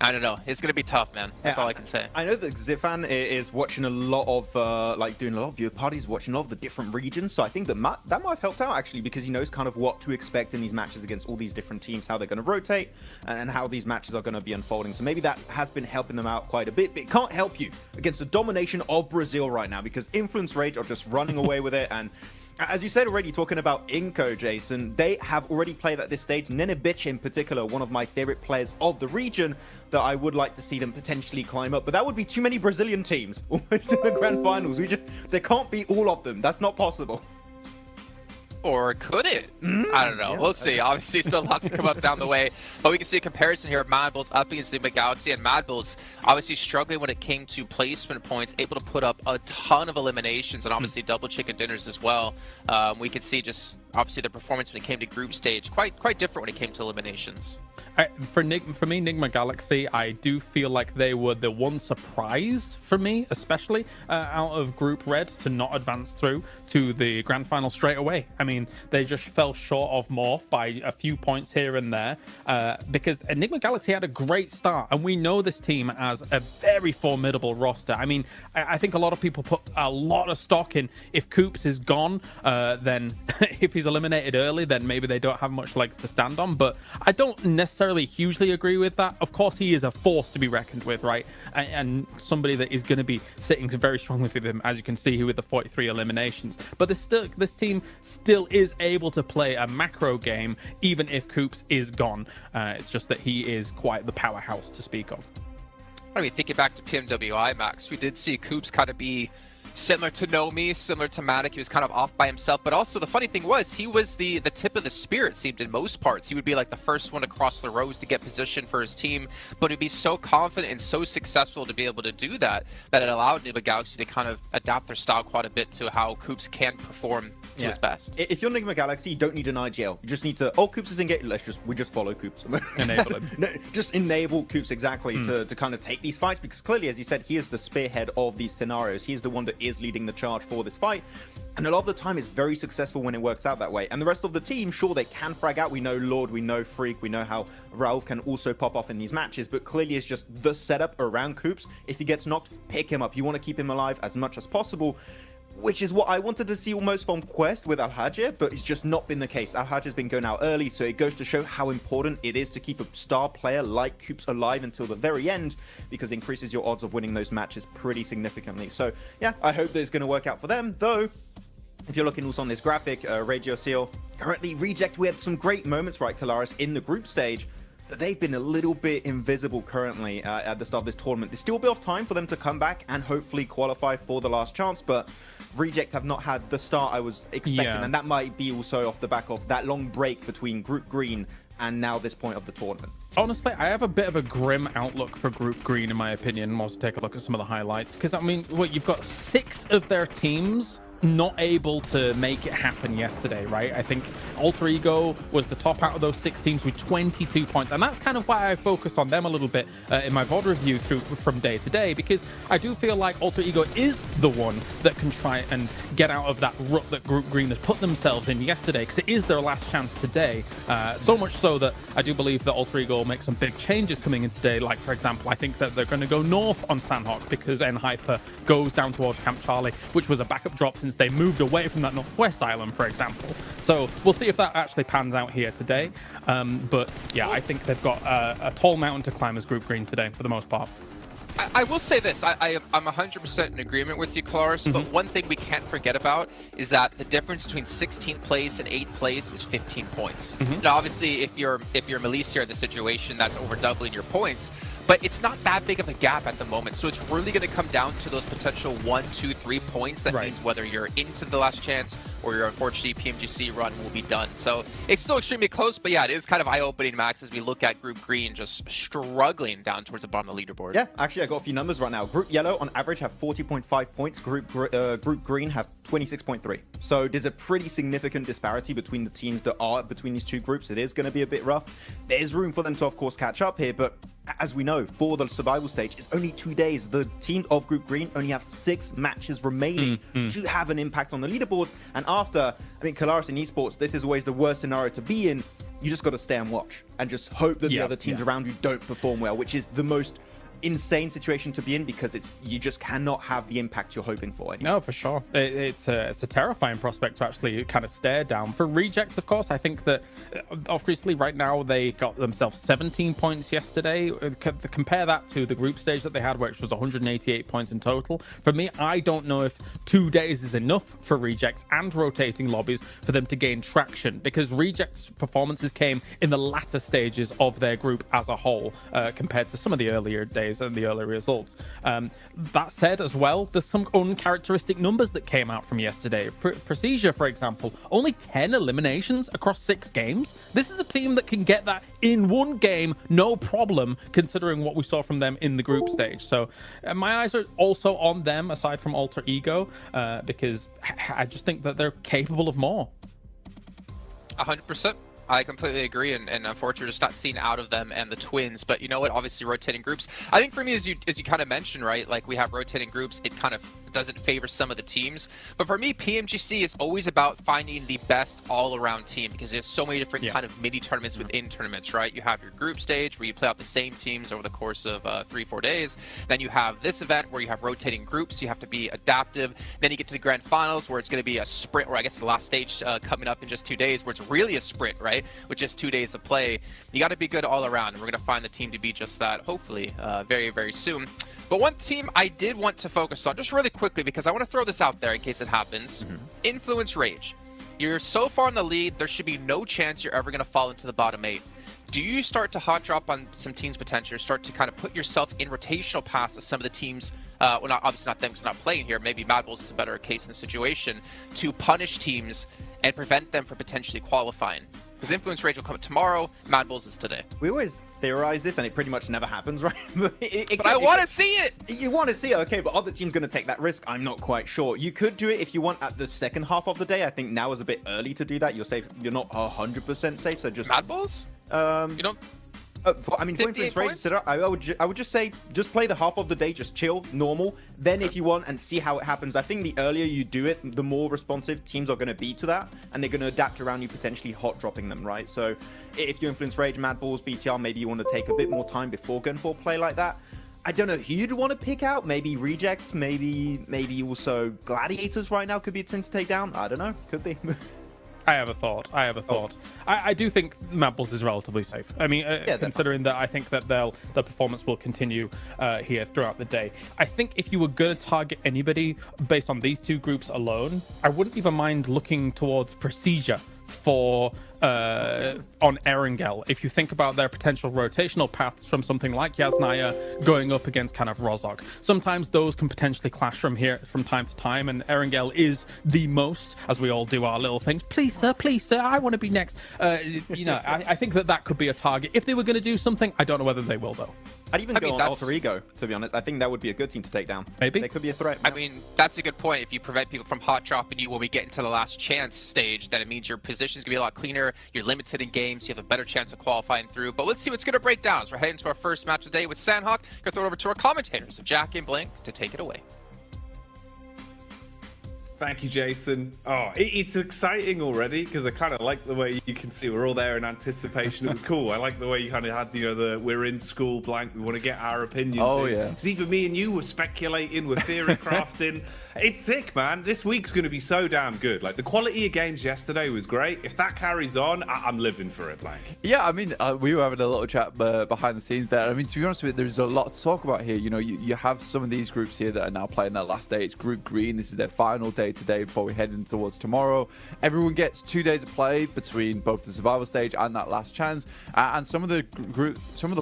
I don't know. It's going to be tough, man. That's all I can say. I know that Zifan is watching a lot of, doing a lot of viewer parties, watching a lot of the different regions. So I think that might have helped out, actually, because he knows kind of what to expect in these matches against all these different teams, how they're going to rotate, and how these matches are going to be unfolding. So maybe that has been helping them out quite a bit. But it can't help you against the domination of Brazil right now, because Influence Rage are just running away with it. And as you said already, talking about Inco, Jason, they have already played at this stage. Nenebich in particular, one of my favorite players of the region, that I would like to see them potentially climb up. But that would be too many Brazilian teams almost in the grand finals. There can't be all of them. That's not possible. Or could it? I don't know. Yeah, we'll see. Obviously, still a lot to come up down the way. But we can see a comparison here of Mad Bulls up against Nigma Galaxy. And Mad Bulls obviously struggling when it came to placement points, able to put up a ton of eliminations and obviously double chicken dinners as well. We could see just obviously the performance when it came to group stage quite different when it came to eliminations. For me, Nigma Galaxy, I do feel like they were the one surprise for me, especially out of Group Red, to not advance through to the grand final straight away. I mean, they just fell short of Morph by a few points here and there, because Nigma Galaxy had a great start, and we know this team as a very formidable roster. I mean, I think a lot of people put a lot of stock in if Koops is gone, then if he's eliminated early, then maybe they don't have much legs to stand on. But I don't necessarily hugely agree with that. Of course, he is a force to be reckoned with, right? And somebody that is going to be sitting very strongly with him, as you can see with the 43 eliminations. But this team still is able to play a macro game, even if Koops is gone. It's just that he is quite the powerhouse to speak of. I mean, thinking back to PMWI, Max, we did see Koops kind of be similar to Nomi, similar to Matic. He was kind of off by himself, but also the funny thing was he was the tip of the spear, it seemed, in most parts. He would be like the first one to cross the roads to get position for his team, but he'd be so confident and so successful to be able to do that it allowed Nigma Galaxy to kind of adapt their style quite a bit to how Koops can perform to his best. If you're Nigma Galaxy, you don't need an IGL. You just need to, Koops is in game, we just follow Koops. Enable him. No, just enable Koops exactly to kind of take these fights, because clearly, as you said, he is the spearhead of these scenarios. He is the one that is leading the charge for this fight. And a lot of the time it's very successful when it works out that way. And the rest of the team, sure, they can frag out. We know Lord, we know Freak, we know how Rauf can also pop off in these matches, but clearly it's just the setup around Koops. If he gets knocked, pick him up. You want to keep him alive as much as possible. which is what I wanted to see almost from Quest with Al-Hajir, but it's just not been the case. Al-Hajir's been going out early, so it goes to show how important it is to keep a star player like Coops alive until the very end, because it increases your odds of winning those matches pretty significantly. So yeah, I hope that it's going to work out for them, though. If you're looking also on this graphic, Radio Seal, currently Reject, we had some great moments, right, Kalaris, in the group stage, but they've been a little bit invisible currently at the start of this tournament. There's still a bit of time for them to come back and hopefully qualify for the last chance, but Reject have not had the start I was expecting, and that might be also off the back of that long break between Group Green and now this point of the tournament. Honestly, I have a bit of a grim outlook for Group Green, in my opinion. Also take a look at some of the highlights, because I mean, what, you've got 6 of their teams not able to make it happen yesterday, right? I think Alter Ego was the top out of those 6 teams with 22 points, and that's kind of why I focused on them a little bit in my VOD review from day to day, because I do feel like Alter Ego is the one that can try and get out of that rut that Group Green has put themselves in yesterday, because it is their last chance today. So much so that I do believe that Alter Ego will make some big changes coming in today. Like, for example, I think that they're going to go north on Sandhawk because N-Hyper goes down towards Camp Charlie, which was a backup drop since they moved away from that northwest island, for example. So we'll see if that actually pans out here today. But yeah, I think they've got a tall mountain to climb as Group Green today, for the most part. I will say this, I'm 100% in agreement with you, Kalaris, but one thing we can't forget about is that the difference between 16th place and 8th place is 15 points. Now, obviously, if you're Melissa in the situation, that's over doubling your points, but it's not that big of a gap at the moment, so it's really going to come down to those potential 1, 2, 3 points. That means whether you're into the last chance or your unfortunately PMGC run will be done. So it's still extremely close, but yeah, it is kind of eye-opening, Max, as we look at Group Green just struggling down towards the bottom of the leaderboard. Yeah, actually, I got a few numbers right now. Group Yellow, on average, have 40.5 points. Group Green have 26.3. So there's a pretty significant disparity between the teams that are between these two groups. It is going to be a bit rough. There's room for them to, of course, catch up here, but as we know, for the survival stage, it's only 2 days. The team of Group Green only have 6 matches remaining to have an impact on the leaderboards. And after, I think, Kalaris in esports, this is always the worst scenario to be in. You just got to stay and watch and just hope that the other teams around you don't perform well, which is the most insane situation to be in, because you just cannot have the impact you're hoping for anymore. No, for sure. It's a terrifying prospect to actually kind of stare down. For Rejects, of course, I think that obviously right now they got themselves 17 points yesterday. Compare that to the group stage that they had, which was 188 points in total. For me, I don't know if 2 days is enough for Rejects and rotating lobbies for them to gain traction, because Rejects' performances came in the latter stages of their group as a whole, compared to some of the earlier days and the early results. That said, as well, there's some uncharacteristic numbers that came out from yesterday. Procedure, for example, only 10 eliminations across 6 games. This is a team that can get that in 1 game, no problem, considering what we saw from them in the group stage. So my eyes are also on them, aside from Alter Ego, because I just think that they're capable of more. 100%. I completely agree, and unfortunately just not seen out of them and the Twins. But you know what, obviously rotating groups, I think for me, as you kind of mentioned, right, like we have rotating groups, it kind of doesn't favor some of the teams. But for me, PMGC is always about finding the best all-around team, because there's so many different kind of mini tournaments within tournaments, right? You have your group stage where you play out the same teams over the course of 3-4 days. Then you have this event where you have rotating groups, you have to be adaptive. Then you get to the grand finals where it's going to be a sprint, or I guess the last stage coming up in just 2 days, where it's really a sprint, right? With just 2 days of play. You got to be good all around, and we're going to find the team to be just that, hopefully, very, very soon. But one team I did want to focus on, just really quickly, because I want to throw this out there in case it happens. Influence Rage. You're so far in the lead, there should be no chance you're ever going to fall into the bottom 8. Do you start to hot drop on some teams' potential, start to kind of put yourself in rotational paths of some of the teams, well, obviously not them because they're not playing here, maybe Mad Bulls is a better case in the situation, to punish teams and prevent them from potentially qualifying? Because Influence Rage will come tomorrow, Mad Bulls is today. We always theorize this, and it pretty much never happens, right? But I want to see it! You want to see it, okay, but are the teams going to take that risk? I'm not quite sure. You could do it if you want at the second half of the day. I think now is a bit early to do that. You're safe. You're not 100% safe, so just... Mad Bulls? You don't... for Influence Rage, I would just say, just play the half of the day, just chill, normal. Then if you want, and see how it happens. I think the earlier you do it, the more responsive teams are going to be to that, and they're going to adapt around you, potentially hot dropping them, right? So if you Influence Rage, Mad Bulls, BTR, maybe you want to take a bit more time before going for a play like that. I don't know who you'd want to pick out. Maybe Rejects, maybe also Gladiators right now could be a team to take down. I don't know. Could be. I have a thought. I do think Mad Bulls is relatively safe. I mean, considering that I think that the performance will continue here throughout the day. I think if you were going to target anybody based on these two groups alone, I wouldn't even mind looking towards Procedure for on Erangel. If you think about their potential rotational paths from something like Yasnaya going up against kind of Rozhok, sometimes those can potentially clash from time to time, and Erangel is the most, as we all do our little things. Please sir, I want to be next. I think that could be a target. If they were going to do something, I don't know whether they will though. I'd even go on Alter Ego, to be honest. I think that would be a good team to take down. Maybe. They could be a threat. I mean, that's a good point. If you prevent people from hot dropping you when we get into the last chance stage, then it means your position's going to be a lot cleaner. You're limited in games. You have a better chance of qualifying through. But let's see what's going to break down as we're heading to our first match of the day with Sandhawk. Going to throw it over to our commentators of Jackie and Blink to take it away. Thank you, Jason. Oh, it's exciting already because I kind of like the way you can see we're all there in anticipation. It was cool. I like the way you kind of had, the we're in school blank. We want to get our opinions. Oh, in. yeah. Because even me and you were speculating, we're theory crafting. It's sick, man. This week's going to be so damn good. Like, the quality of games yesterday was great. If that carries on, I'm living for it, Blank. Yeah, I mean, we were having a little chat behind the scenes there. I mean, to be honest with you, there's a lot to talk about here. You have some of these groups here that are now playing their last day. It's Group Green. This is their final day today before we head in towards tomorrow. Everyone gets 2 days of play between both the survival stage and that last chance. And some of the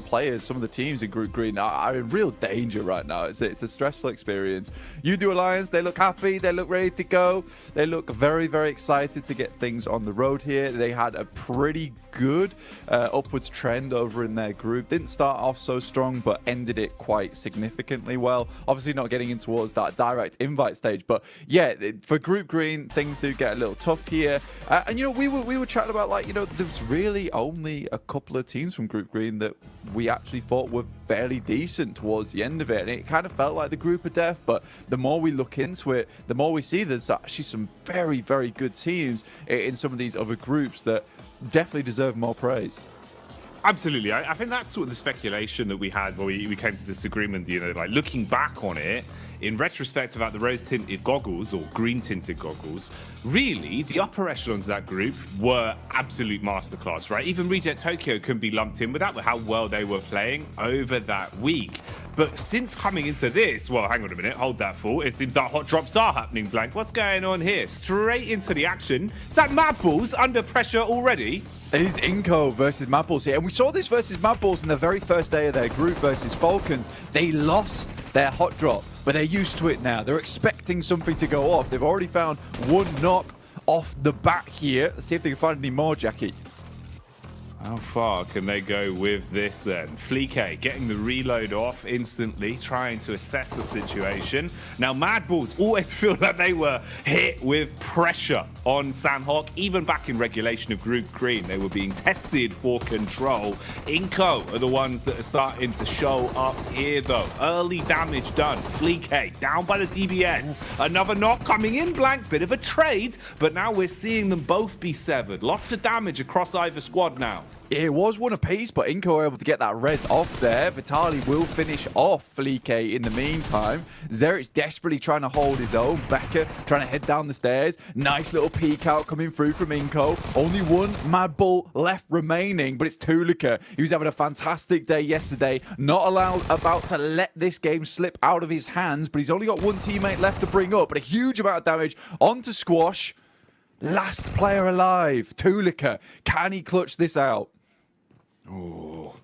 players, some of the teams in Group Green are in real danger right now. It's a stressful experience. UDO Alliance, they look happy, they look ready to go, they look very, very excited to get things on the road here. They had a pretty good upwards trend over in their group. Didn't start off so strong, but ended it quite significantly well. Obviously not getting in towards that direct invite stage, but yeah, for Group Green, things do get a little tough here. And we were chatting about, like, there's really only a couple of teams from Group Green that we actually thought were fairly decent towards the end of it, and it kind of felt like the group of death. But the more we look into it, the more we see there's actually some very, very good teams in some of these other groups that definitely deserve more praise. Absolutely. I think that's sort of the speculation that we had when we came to this agreement, like looking back on it, in retrospect about the rose-tinted goggles or green-tinted goggles, really, the upper echelons of that group were absolute masterclass, right? Even Reject Tokyo couldn't be lumped in with that, with how well they were playing over that week. But since coming into this, well, hang on a minute, hold that thought. It seems that hot drops are happening, Blank. What's going on here? Straight into the action. Is that Mad Bulls under pressure already? It is Inco versus Mad Bulls here. And we saw this versus Mad Bulls in the very first day of their group versus Falcons. They lost their hot drop, but they're used to it now. They're expecting something to go off. They've already found one knock off the bat here. Let's see if they can find any more, Jackie. How far can they go with this then? Fleek getting the reload off instantly, trying to assess the situation. Now, Mad Bulls always feel like they were hit with pressure on Sandhawk. Even back in regulation of Group Green, they were being tested for control. Inco are the ones that are starting to show up here, though. Early damage done. Fleek down by the DBS. Another knock coming in, Blank. Bit of a trade, but now we're seeing them both be severed. Lots of damage across either squad now. It was one apiece, but Inco were able to get that res off there. Vitali will finish off Fleek in the meantime. Zerich desperately trying to hold his own. Becker trying to head down the stairs. Nice little peek out coming through from Inco. Only one Mad Bull left remaining, but it's Tulika. He was having a fantastic day yesterday. Not about to let this game slip out of his hands, but he's only got one teammate left to bring up, but a huge amount of damage onto Squash. Last player alive, Tulika. Can he clutch this out? Oh,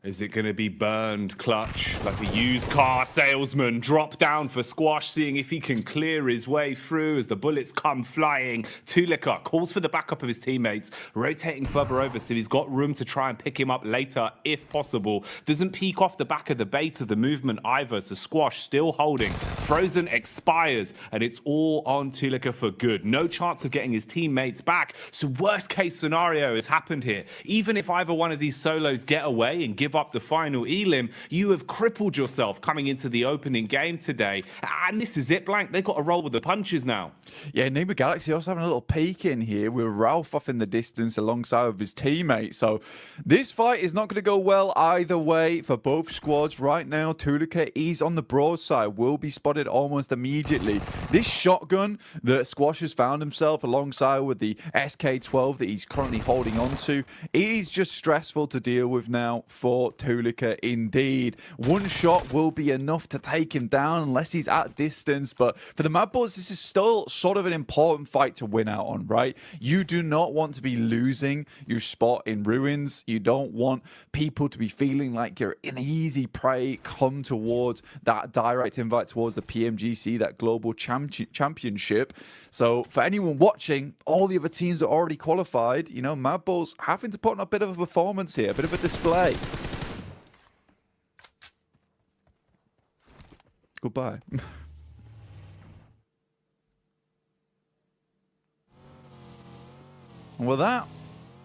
is it going to be burned clutch like a used car salesman? Drop down for Squash, seeing if he can clear his way through as the bullets come flying. Tulika calls for the backup of his teammates, rotating further over so he's got room to try and pick him up later if possible. Doesn't peek off the back of the bait of the movement either, so Squash still holding. Frozen expires, and it's all on Tulika for good. No chance of getting his teammates back, so worst case scenario has happened here. Even if either one of these solos get away and give give up the final elim, you have crippled yourself coming into the opening game today. And this is it, Blank. They've got to roll with the punches now. Yeah, Nima Galaxy also having a little peek in here with Ralph off in the distance alongside of his teammate. So this fight is not going to go well either way for both squads. Right now, Tulika is on the broadside, will be spotted almost immediately. This shotgun that Squash has found himself alongside with the SK-12 that he's currently holding on to, it is just stressful to deal with now for Tulika indeed. One shot will be enough to take him down unless he's at distance, but for the Mad Bulls, this is still sort of an important fight to win out on, right? You do not want to be losing your spot in Ruins. You don't want people to be feeling like you're an easy prey come towards that direct invite towards the PMGC, that global championship. So for anyone watching, all the other teams are already qualified. You know, Mad Bulls having to put on a bit of a performance here, a bit of a display. Goodbye. And with that,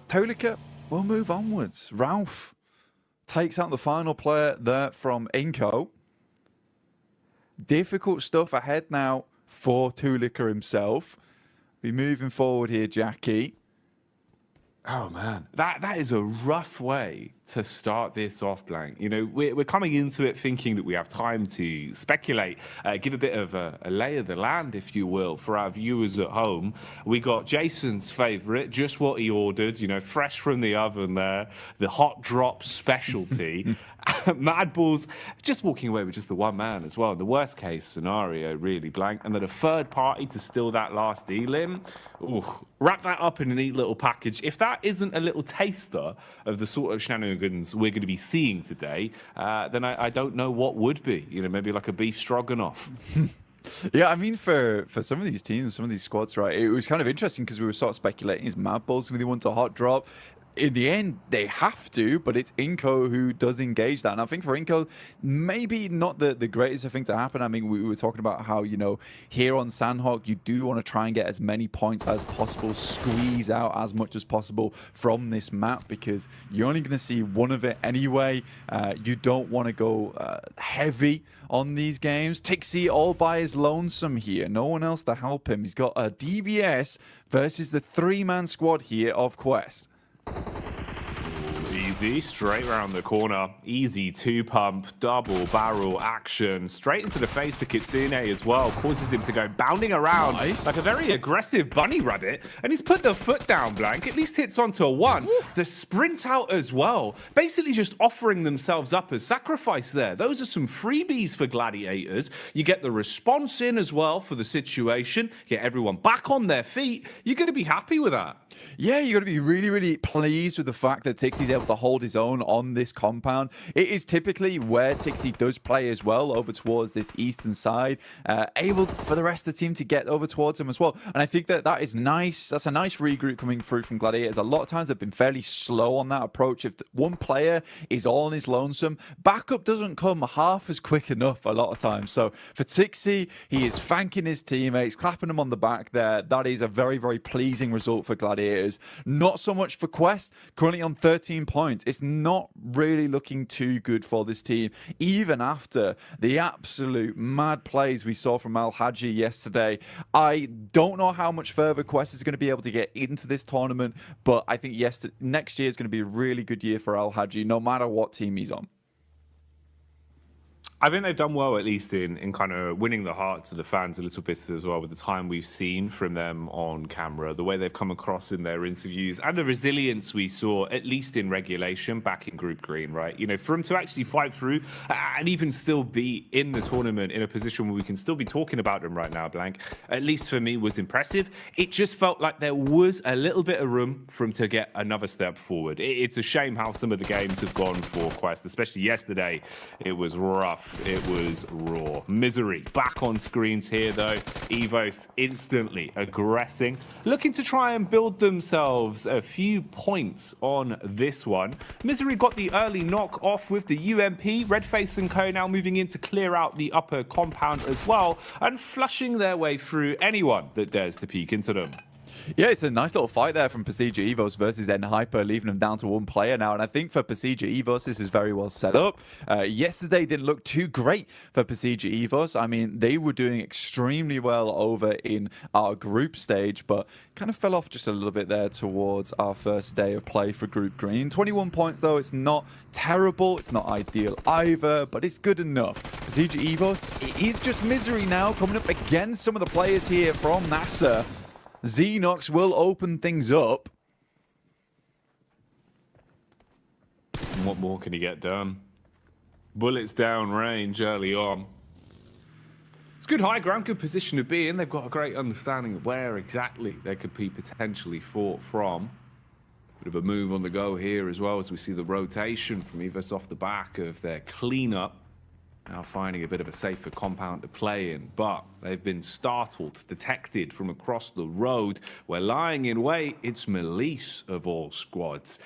Tulika will move onwards. Ralph takes out the final player there from Inco. Difficult stuff ahead now for Tulika himself. Be moving forward here, Jackie. Oh man, that is a rough way to start this off, Blank. You know, we're coming into it thinking that we have time to speculate, give a bit of a lay of the land, if you will, for our viewers at home. We got Jason's favourite, just what he ordered, you know, fresh from the oven there, the hot drop specialty. Mad Bulls just walking away with just the one man as well. The worst case scenario, really, Blank. And then a third party to steal that last elim. Ooh, wrap that up in a neat little package. If that isn't a little taster of the sort of shenanigans we're going to be seeing today, then I don't know what would be. You know, maybe like a beef stroganoff. Yeah, I mean, for some of these teams, some of these squads, right, it was kind of interesting because we were sort of speculating, is Mad Bulls going to be the one to hot drop? In the end, they have to, but it's Inco who does engage that. And I think for Inco, maybe not the greatest thing to happen. I mean, we were talking about how, you know, here on Sandhawk, you do want to try and get as many points as possible, squeeze out as much as possible from this map, because you're only going to see one of it anyway. You don't want to go heavy on these games. Tixie all by his lonesome here. No one else to help him. He's got a DBS versus the three-man squad here of Quest. Easy, straight around the corner. Easy two-pump, double barrel action. Straight into the face of Kitsune as well. Causes him to go bounding around like a very aggressive bunny rabbit. And he's put the foot down, Blank. At least hits onto a one. The sprint out as well. Basically just offering themselves up as sacrifice there. Those are some freebies for Gladiators. You get the response in as well for the situation. Get everyone back on their feet. You're going to be happy with that. Yeah, you're going to be really, really pleased with the fact that Tixie's able to hold his own on this compound. It is typically where Tixie does play as well, over towards this eastern side, able for the rest of the team to get over towards him as well. And I think that is nice. That's a nice regroup coming through from Gladiators. A lot of times they've been fairly slow on that approach. If one player is all on his lonesome, backup doesn't come half as quick enough a lot of times. So for Tixie, he is thanking his teammates, clapping them on the back there. That is a very, very pleasing result for Gladiators. Not so much for Quest, currently on 13 points. It's not really looking too good for this team, even after the absolute mad plays we saw from Al Haji yesterday. I don't know how much further Quest is going to be able to get into this tournament, but I think next year is going to be a really good year for Al Haji, no matter what team he's on. I think they've done well, at least in kind of winning the hearts of the fans a little bit as well, with the time we've seen from them on camera, the way they've come across in their interviews, and the resilience we saw, at least in regulation, back in Group Green, right? You know, for them to actually fight through and even still be in the tournament in a position where we can still be talking about them right now, Blank, at least for me, was impressive. It just felt like there was a little bit of room for them to get another step forward. It's a shame how some of the games have gone for Quest, especially yesterday. It was rough. It was raw. Misery back on screens here, though. Evos instantly aggressing, looking to try and build themselves a few points on this one. Misery got the early knock off with the UMP. Redface and Co now moving in to clear out the upper compound as well, and flushing their way through anyone that dares to peek into them. Yeah, it's a nice little fight there from Procedure Evos versus N-Hyper, leaving them down to one player now. And I think for Procedure Evos, this is very well set up. Yesterday didn't look too great for Procedure Evos. I mean, they were doing extremely well over in our group stage, but kind of fell off just a little bit there towards our first day of play for Group Green. 21 points, though. It's not terrible. It's not ideal either, but it's good enough. Procedure Evos, it is just misery now coming up against some of the players here from NASA. Xenox will open things up. And what more can he get done? Bullets down range early on. It's good high ground, good position to be in. They've got a great understanding of where exactly they could be potentially fought from. Bit of a move on the go here as well as we see the rotation from Evos off the back of their cleanup. Now finding a bit of a safer compound to play in, but they've been startled, detected from across the road. We're lying in wait. It's Melise of all squads.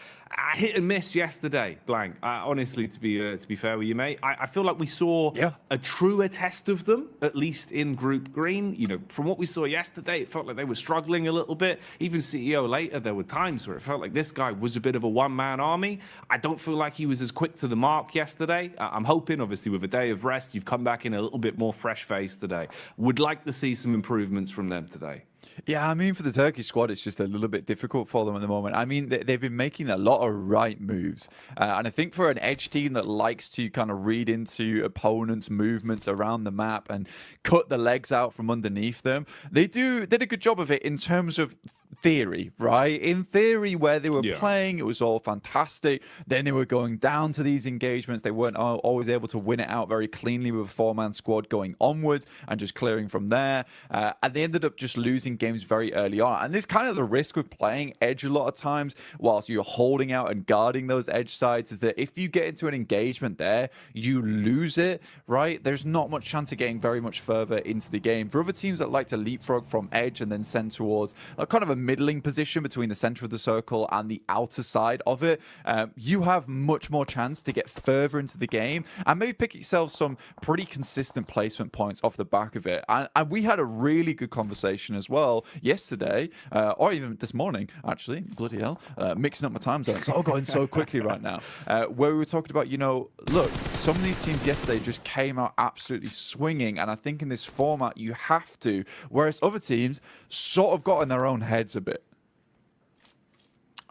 Hit and miss yesterday, Blank. Honestly, to be fair with you, mate, I feel like we saw a truer test of them, at least in Group Green. You know, from what we saw yesterday, it felt like they were struggling a little bit. Even CEO later, there were times where it felt like this guy was a bit of a one-man army. I don't feel like he was as quick to the mark yesterday. I'm hoping, obviously, with a day of rest, you've come back in a little bit more fresh-faced today. Would like to see some improvements from them today. Yeah, I mean, for the Turkish squad, it's just a little bit difficult for them at the moment. I mean, they've been making a lot of right moves. And I think for an Edge team that likes to kind of read into opponents' movements around the map and cut the legs out from underneath them, they did a good job of it in terms of theory, right? In theory, where they were playing, it was all fantastic. Then they were going down to these engagements. They weren't always able to win it out very cleanly with a four-man squad going onwards and just clearing from there. And they ended up just losing games very early on. And this kind of the risk with playing Edge a lot of times whilst you're holding out and guarding those Edge sides is that if you get into an engagement there, you lose it, right? There's not much chance of getting very much further into the game. For other teams that like to leapfrog from Edge and then send towards a kind of a middling position between the center of the circle and the outer side of it, you have much more chance to get further into the game and maybe pick yourself some pretty consistent placement points off the back of it. And we had a really good conversation as well yesterday, or even this morning, actually, bloody hell, mixing up my time zones. It's all going so quickly right now, where we were talking about, you know, look, some of these teams yesterday just came out absolutely swinging, and I think in this format you have to, whereas other teams sort of got in their own heads a bit.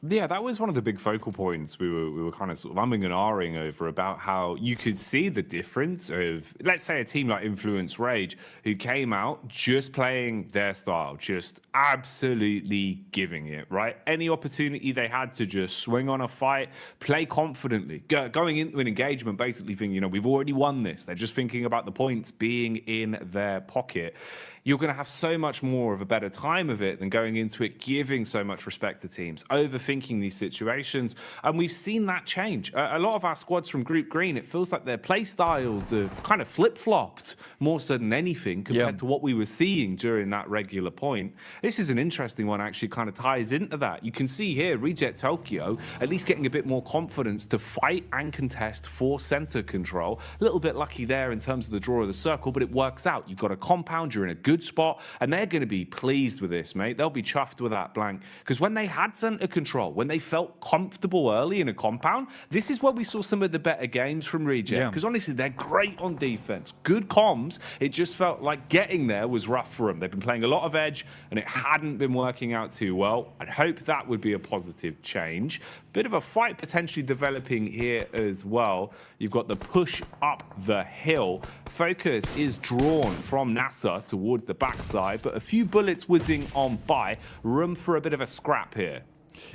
Yeah, that was one of the big focal points we were kind of sort of umming and ahhing over, about how you could see the difference of, let's say, a team like Influence Rage, who came out just playing their style, just absolutely giving it, right? Any opportunity they had to just swing on a fight, play confidently, going into an engagement, basically thinking, you know, we've already won this. They're just thinking about the points being in their pocket. You're going to have so much more of a better time of it than going into it giving so much respect to teams, overthinking these situations. And we've seen that change. A lot of our squads from Group Green, it feels like their play styles have kind of flip-flopped more so than anything compared to what we were seeing during that regular point. This is an interesting one, actually kind of ties into that. You can see here, Reject Tokyo at least getting a bit more confidence to fight and contest for center control. A little bit lucky there in terms of the draw of the circle, but it works out. You've got a compound, you're in a good spot, and they're going to be pleased with this, mate. They'll be chuffed with that, Blank, because when they had center control, when they felt comfortable early in a compound, this is where we saw some of the better games from Reject, because honestly, they're great on defense, good comms. It just felt like getting there was rough for them. They've been playing a lot of Edge, and it hadn't been working out too well. I'd hope that would be a positive change. Bit of a fight potentially developing here as well. You've got the push up the hill. Focus is drawn from NASA towards the backside, but a few bullets whizzing on by. Room for a bit of a scrap here.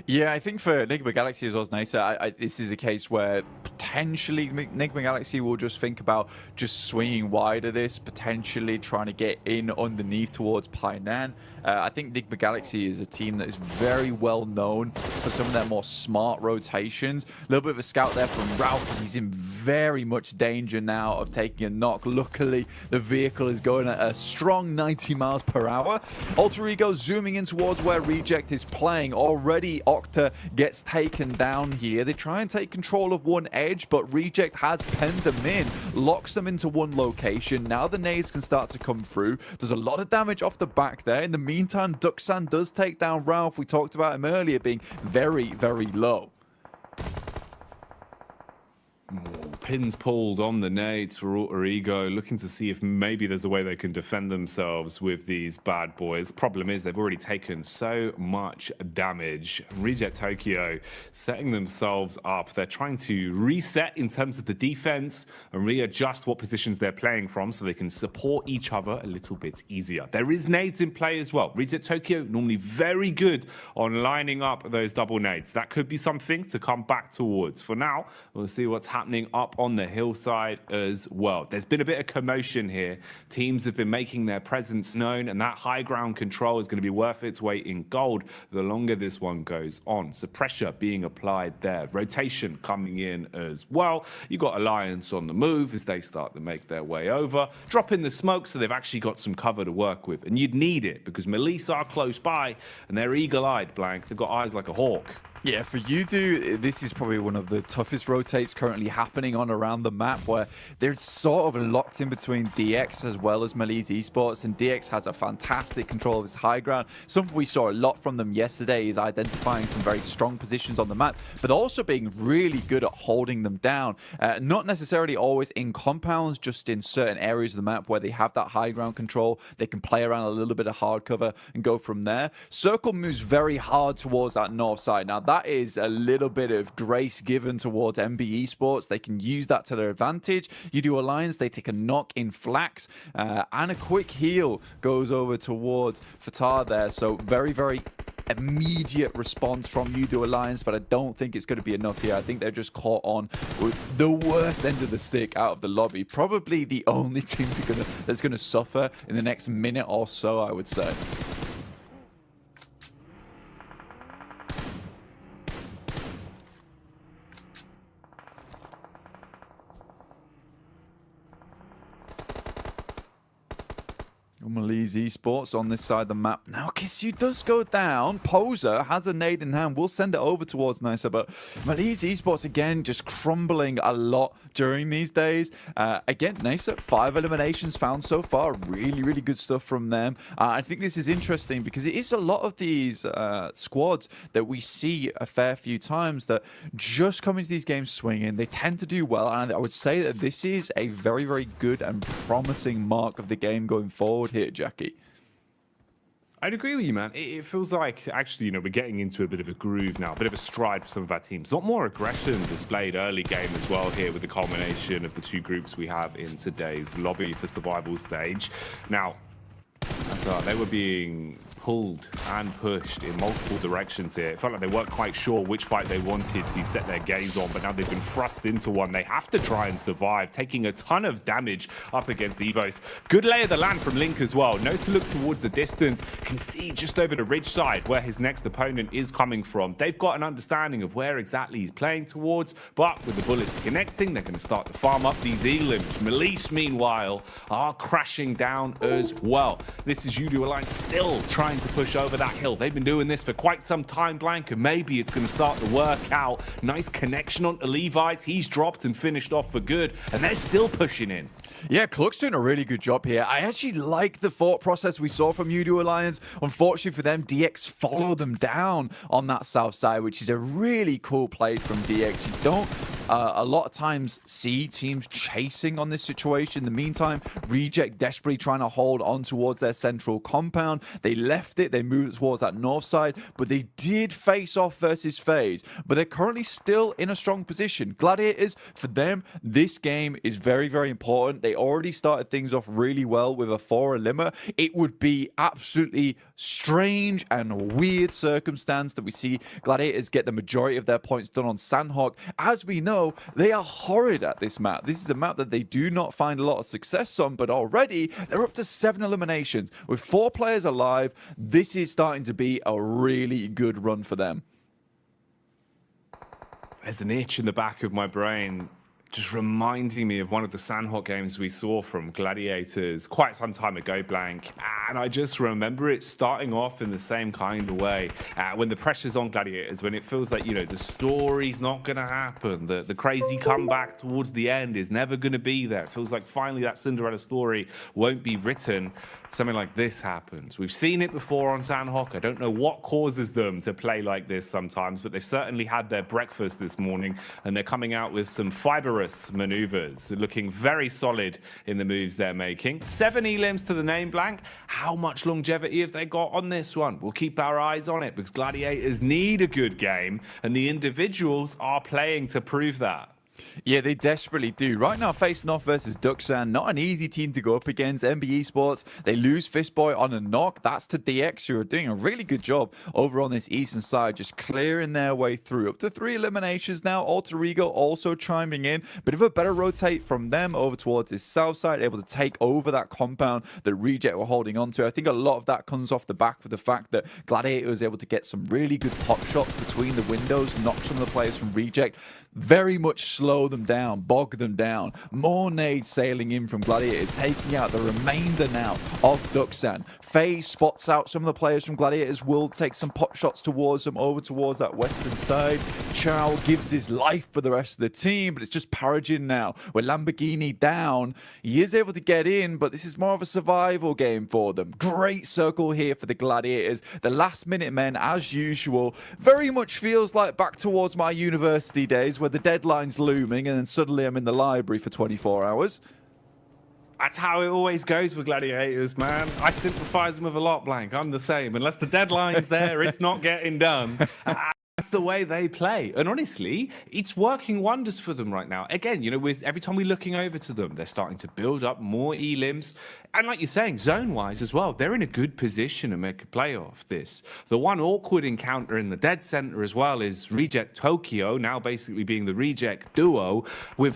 Yeah, I think for Enigma Galaxy as well as NASA, this is a case where potentially Enigma Galaxy will just think about just swinging wide of this, potentially trying to get in underneath towards Painan. I think Enigma Galaxy is a team that is very well known for some of their more smart rotations. A little bit of a scout there from Ralph. He's in very much danger now of taking a knock. Luckily, the vehicle is going at a strong 90 miles per hour. Alter Ego zooming in towards where Reject is playing. Already Octa gets taken down here. They try and take control of one Edge. advantage, but Reject has penned them in, locks them into one location. Now the nades can start to come through. There's a lot of damage off the back there. In the meantime, Duxan does take down Ralph. We talked about him earlier being very, very low. Pins pulled on the nades for Alter Ego, looking to see if maybe there's a way they can defend themselves with these bad boys. Problem is they've already taken so much damage. Reject Tokyo setting themselves up. They're trying to reset in terms of the defense and readjust what positions they're playing from so they can support each other a little bit easier. There is nades in play as well. Reject Tokyo normally very good on lining up those double nades. That could be something to come back towards. For now, we'll see what's happening up on the hillside as well. There's been a bit of commotion here. Teams have been making their presence known, and that high ground control is going to be worth its weight in gold the longer this one goes on. So pressure being applied there. Rotation coming in as well. You got Alliance on the move as they start to make their way over. Drop in the smoke so they've actually got some cover to work with. And you'd need it because Melisse are close by and they're eagle-eyed, Blank. They've got eyes like a hawk. Yeah, for Yudu, this is probably one of the toughest rotates currently happening on around the map, where they're sort of locked in between DX as well as Melisse Esports, and DX has a fantastic control of his high ground. Something we saw a lot from them yesterday is identifying some very strong positions on the map, but also being really good at holding them down. Not necessarily always in compounds, just in certain areas of the map where they have that high ground control. They can play around a little bit of hard cover and go from there. Circle moves very hard towards that north side. Now, that is a little bit of grace given towards MB Esports. They can use that to their advantage. Yudu Alliance, they take a knock in Flax, and a quick heal goes over towards Fatar there. So very, very immediate response from Yudu Alliance, but I don't think it's going to be enough here. I think they're just caught on with the worst end of the stick out of the lobby. Probably the only team that's going to suffer in the next minute or so, I would say. Melisse Esports on this side of the map. Now, Kissu does go down. Poser has a nade in hand. We'll send it over towards Nisa, but Melisse Esports, again, just crumbling a lot during these days. Again, Nisa, 5 eliminations found so far. Really, really good stuff from them. I think this is interesting because it is a lot of these squads that we see a fair few times that just come into these games swinging. They tend to do well, and I would say that this is a very, very good and promising mark of the game going forward here, Jackie. I'd agree with you, man. It feels like, actually, we're getting into a bit of a groove now, a bit of a stride for some of our teams. A lot more aggression displayed early game as well here with the culmination of the two groups we have in today's lobby for survival stage. Now, they were being pulled and pushed in multiple directions here. It felt like they weren't quite sure which fight they wanted to set their gaze on, but now they've been thrust into one. They have to try and survive, taking a ton of damage up against Evos. Good lay of the land from Link as well. Knows to look towards the distance. Can see just over the ridge side where his next opponent is coming from. They've got an understanding of where exactly he's playing towards, but with the bullets connecting, they're going to start to farm up these E-limbs. Melisse, meanwhile, are crashing down as well. This is Yudu Alliance still trying to push over that hill. They've been doing this for quite some time, Blank, and maybe it's going to start to work out. Nice connection onto Levites. He's dropped and finished off for good, and they're still pushing in. Yeah, Cluck's doing a really good job here. I actually like the thought process we saw from Yudu Alliance. Unfortunately for them, DX followed them down on that south side, which is a really cool play from DX. You don't a lot of times see teams chasing on this situation. In the meantime, Reject desperately trying to hold on towards their central compound. They left it. They moved towards that north side, but they did face off versus FaZe. But they're currently still in a strong position. Gladiators, for them, this game is very, very important. They already started things off really well with a 4 limmer. It would be absolutely strange and weird circumstance that we see Gladiators get the majority of their points done on Sandhawk. As we know, they are horrid at this map. This is a map that they do not find a lot of success on, but already they're up to 7 eliminations. With 4 players alive, this is starting to be a really good run for them. There's an itch in the back of my brain. just reminding me of one of the Sanhok games we saw from Gladiators quite some time ago, Blank. And I just remember it starting off in the same kind of way. When the pressure's on Gladiators, when it feels like, you know, the story's not going to happen, the crazy comeback towards the end is never going to be there. It feels like finally that Cinderella story won't be written. Something like this happens. We've seen it before on Sanhok. I don't know what causes them to play like this sometimes, but they've certainly had their breakfast this morning, and they're coming out with some fibrous maneuvers, looking very solid in the moves they're making. 7 elims to the name, Blank. How much longevity have they got on this one? We'll keep our eyes on it because Gladiators need a good game, and the individuals are playing to prove that. Yeah, they desperately do. Right now, facing off versus Duxan, not an easy team to go up against. MBE Sports, they lose Fistboy on a knock. That's to DX, who are doing a really good job over on this eastern side, just clearing their way through. Up to 3 eliminations now. Alter Ego also chiming in. Bit of a better rotate from them over towards this south side, able to take over that compound that Reject were holding on to. I think a lot of that comes off the back of the fact that Gladiator was able to get some really good pot shots between the windows, knock some of the players from Reject. Very much slow them down, bog them down. More nades sailing in from Gladiators, taking out the remainder now of Duxan. FaZe spots out some of the players from Gladiators, will take some pot shots towards them, over towards that western side. Chow gives his life for the rest of the team, but it's just Paragin now. With Lamborghini down, he is able to get in, but this is more of a survival game for them. Great circle here for the Gladiators. The last minute men, as usual, very much feels like back towards my university days, where the deadline's looming and then suddenly I'm in the library for 24 hours. That's how it always goes with Gladiators, man. I sympathize them with a lot, Blank. I'm the same. Unless the deadline's there, it's not getting done. That's the way they play. And honestly, it's working wonders for them right now. Again, you know, with every time we're looking over to them, they're starting to build up more elims. And like you're saying, zone-wise as well, they're in a good position to make a play off this. The one awkward encounter in the dead center as well is Reject Tokyo, now basically being the Reject duo with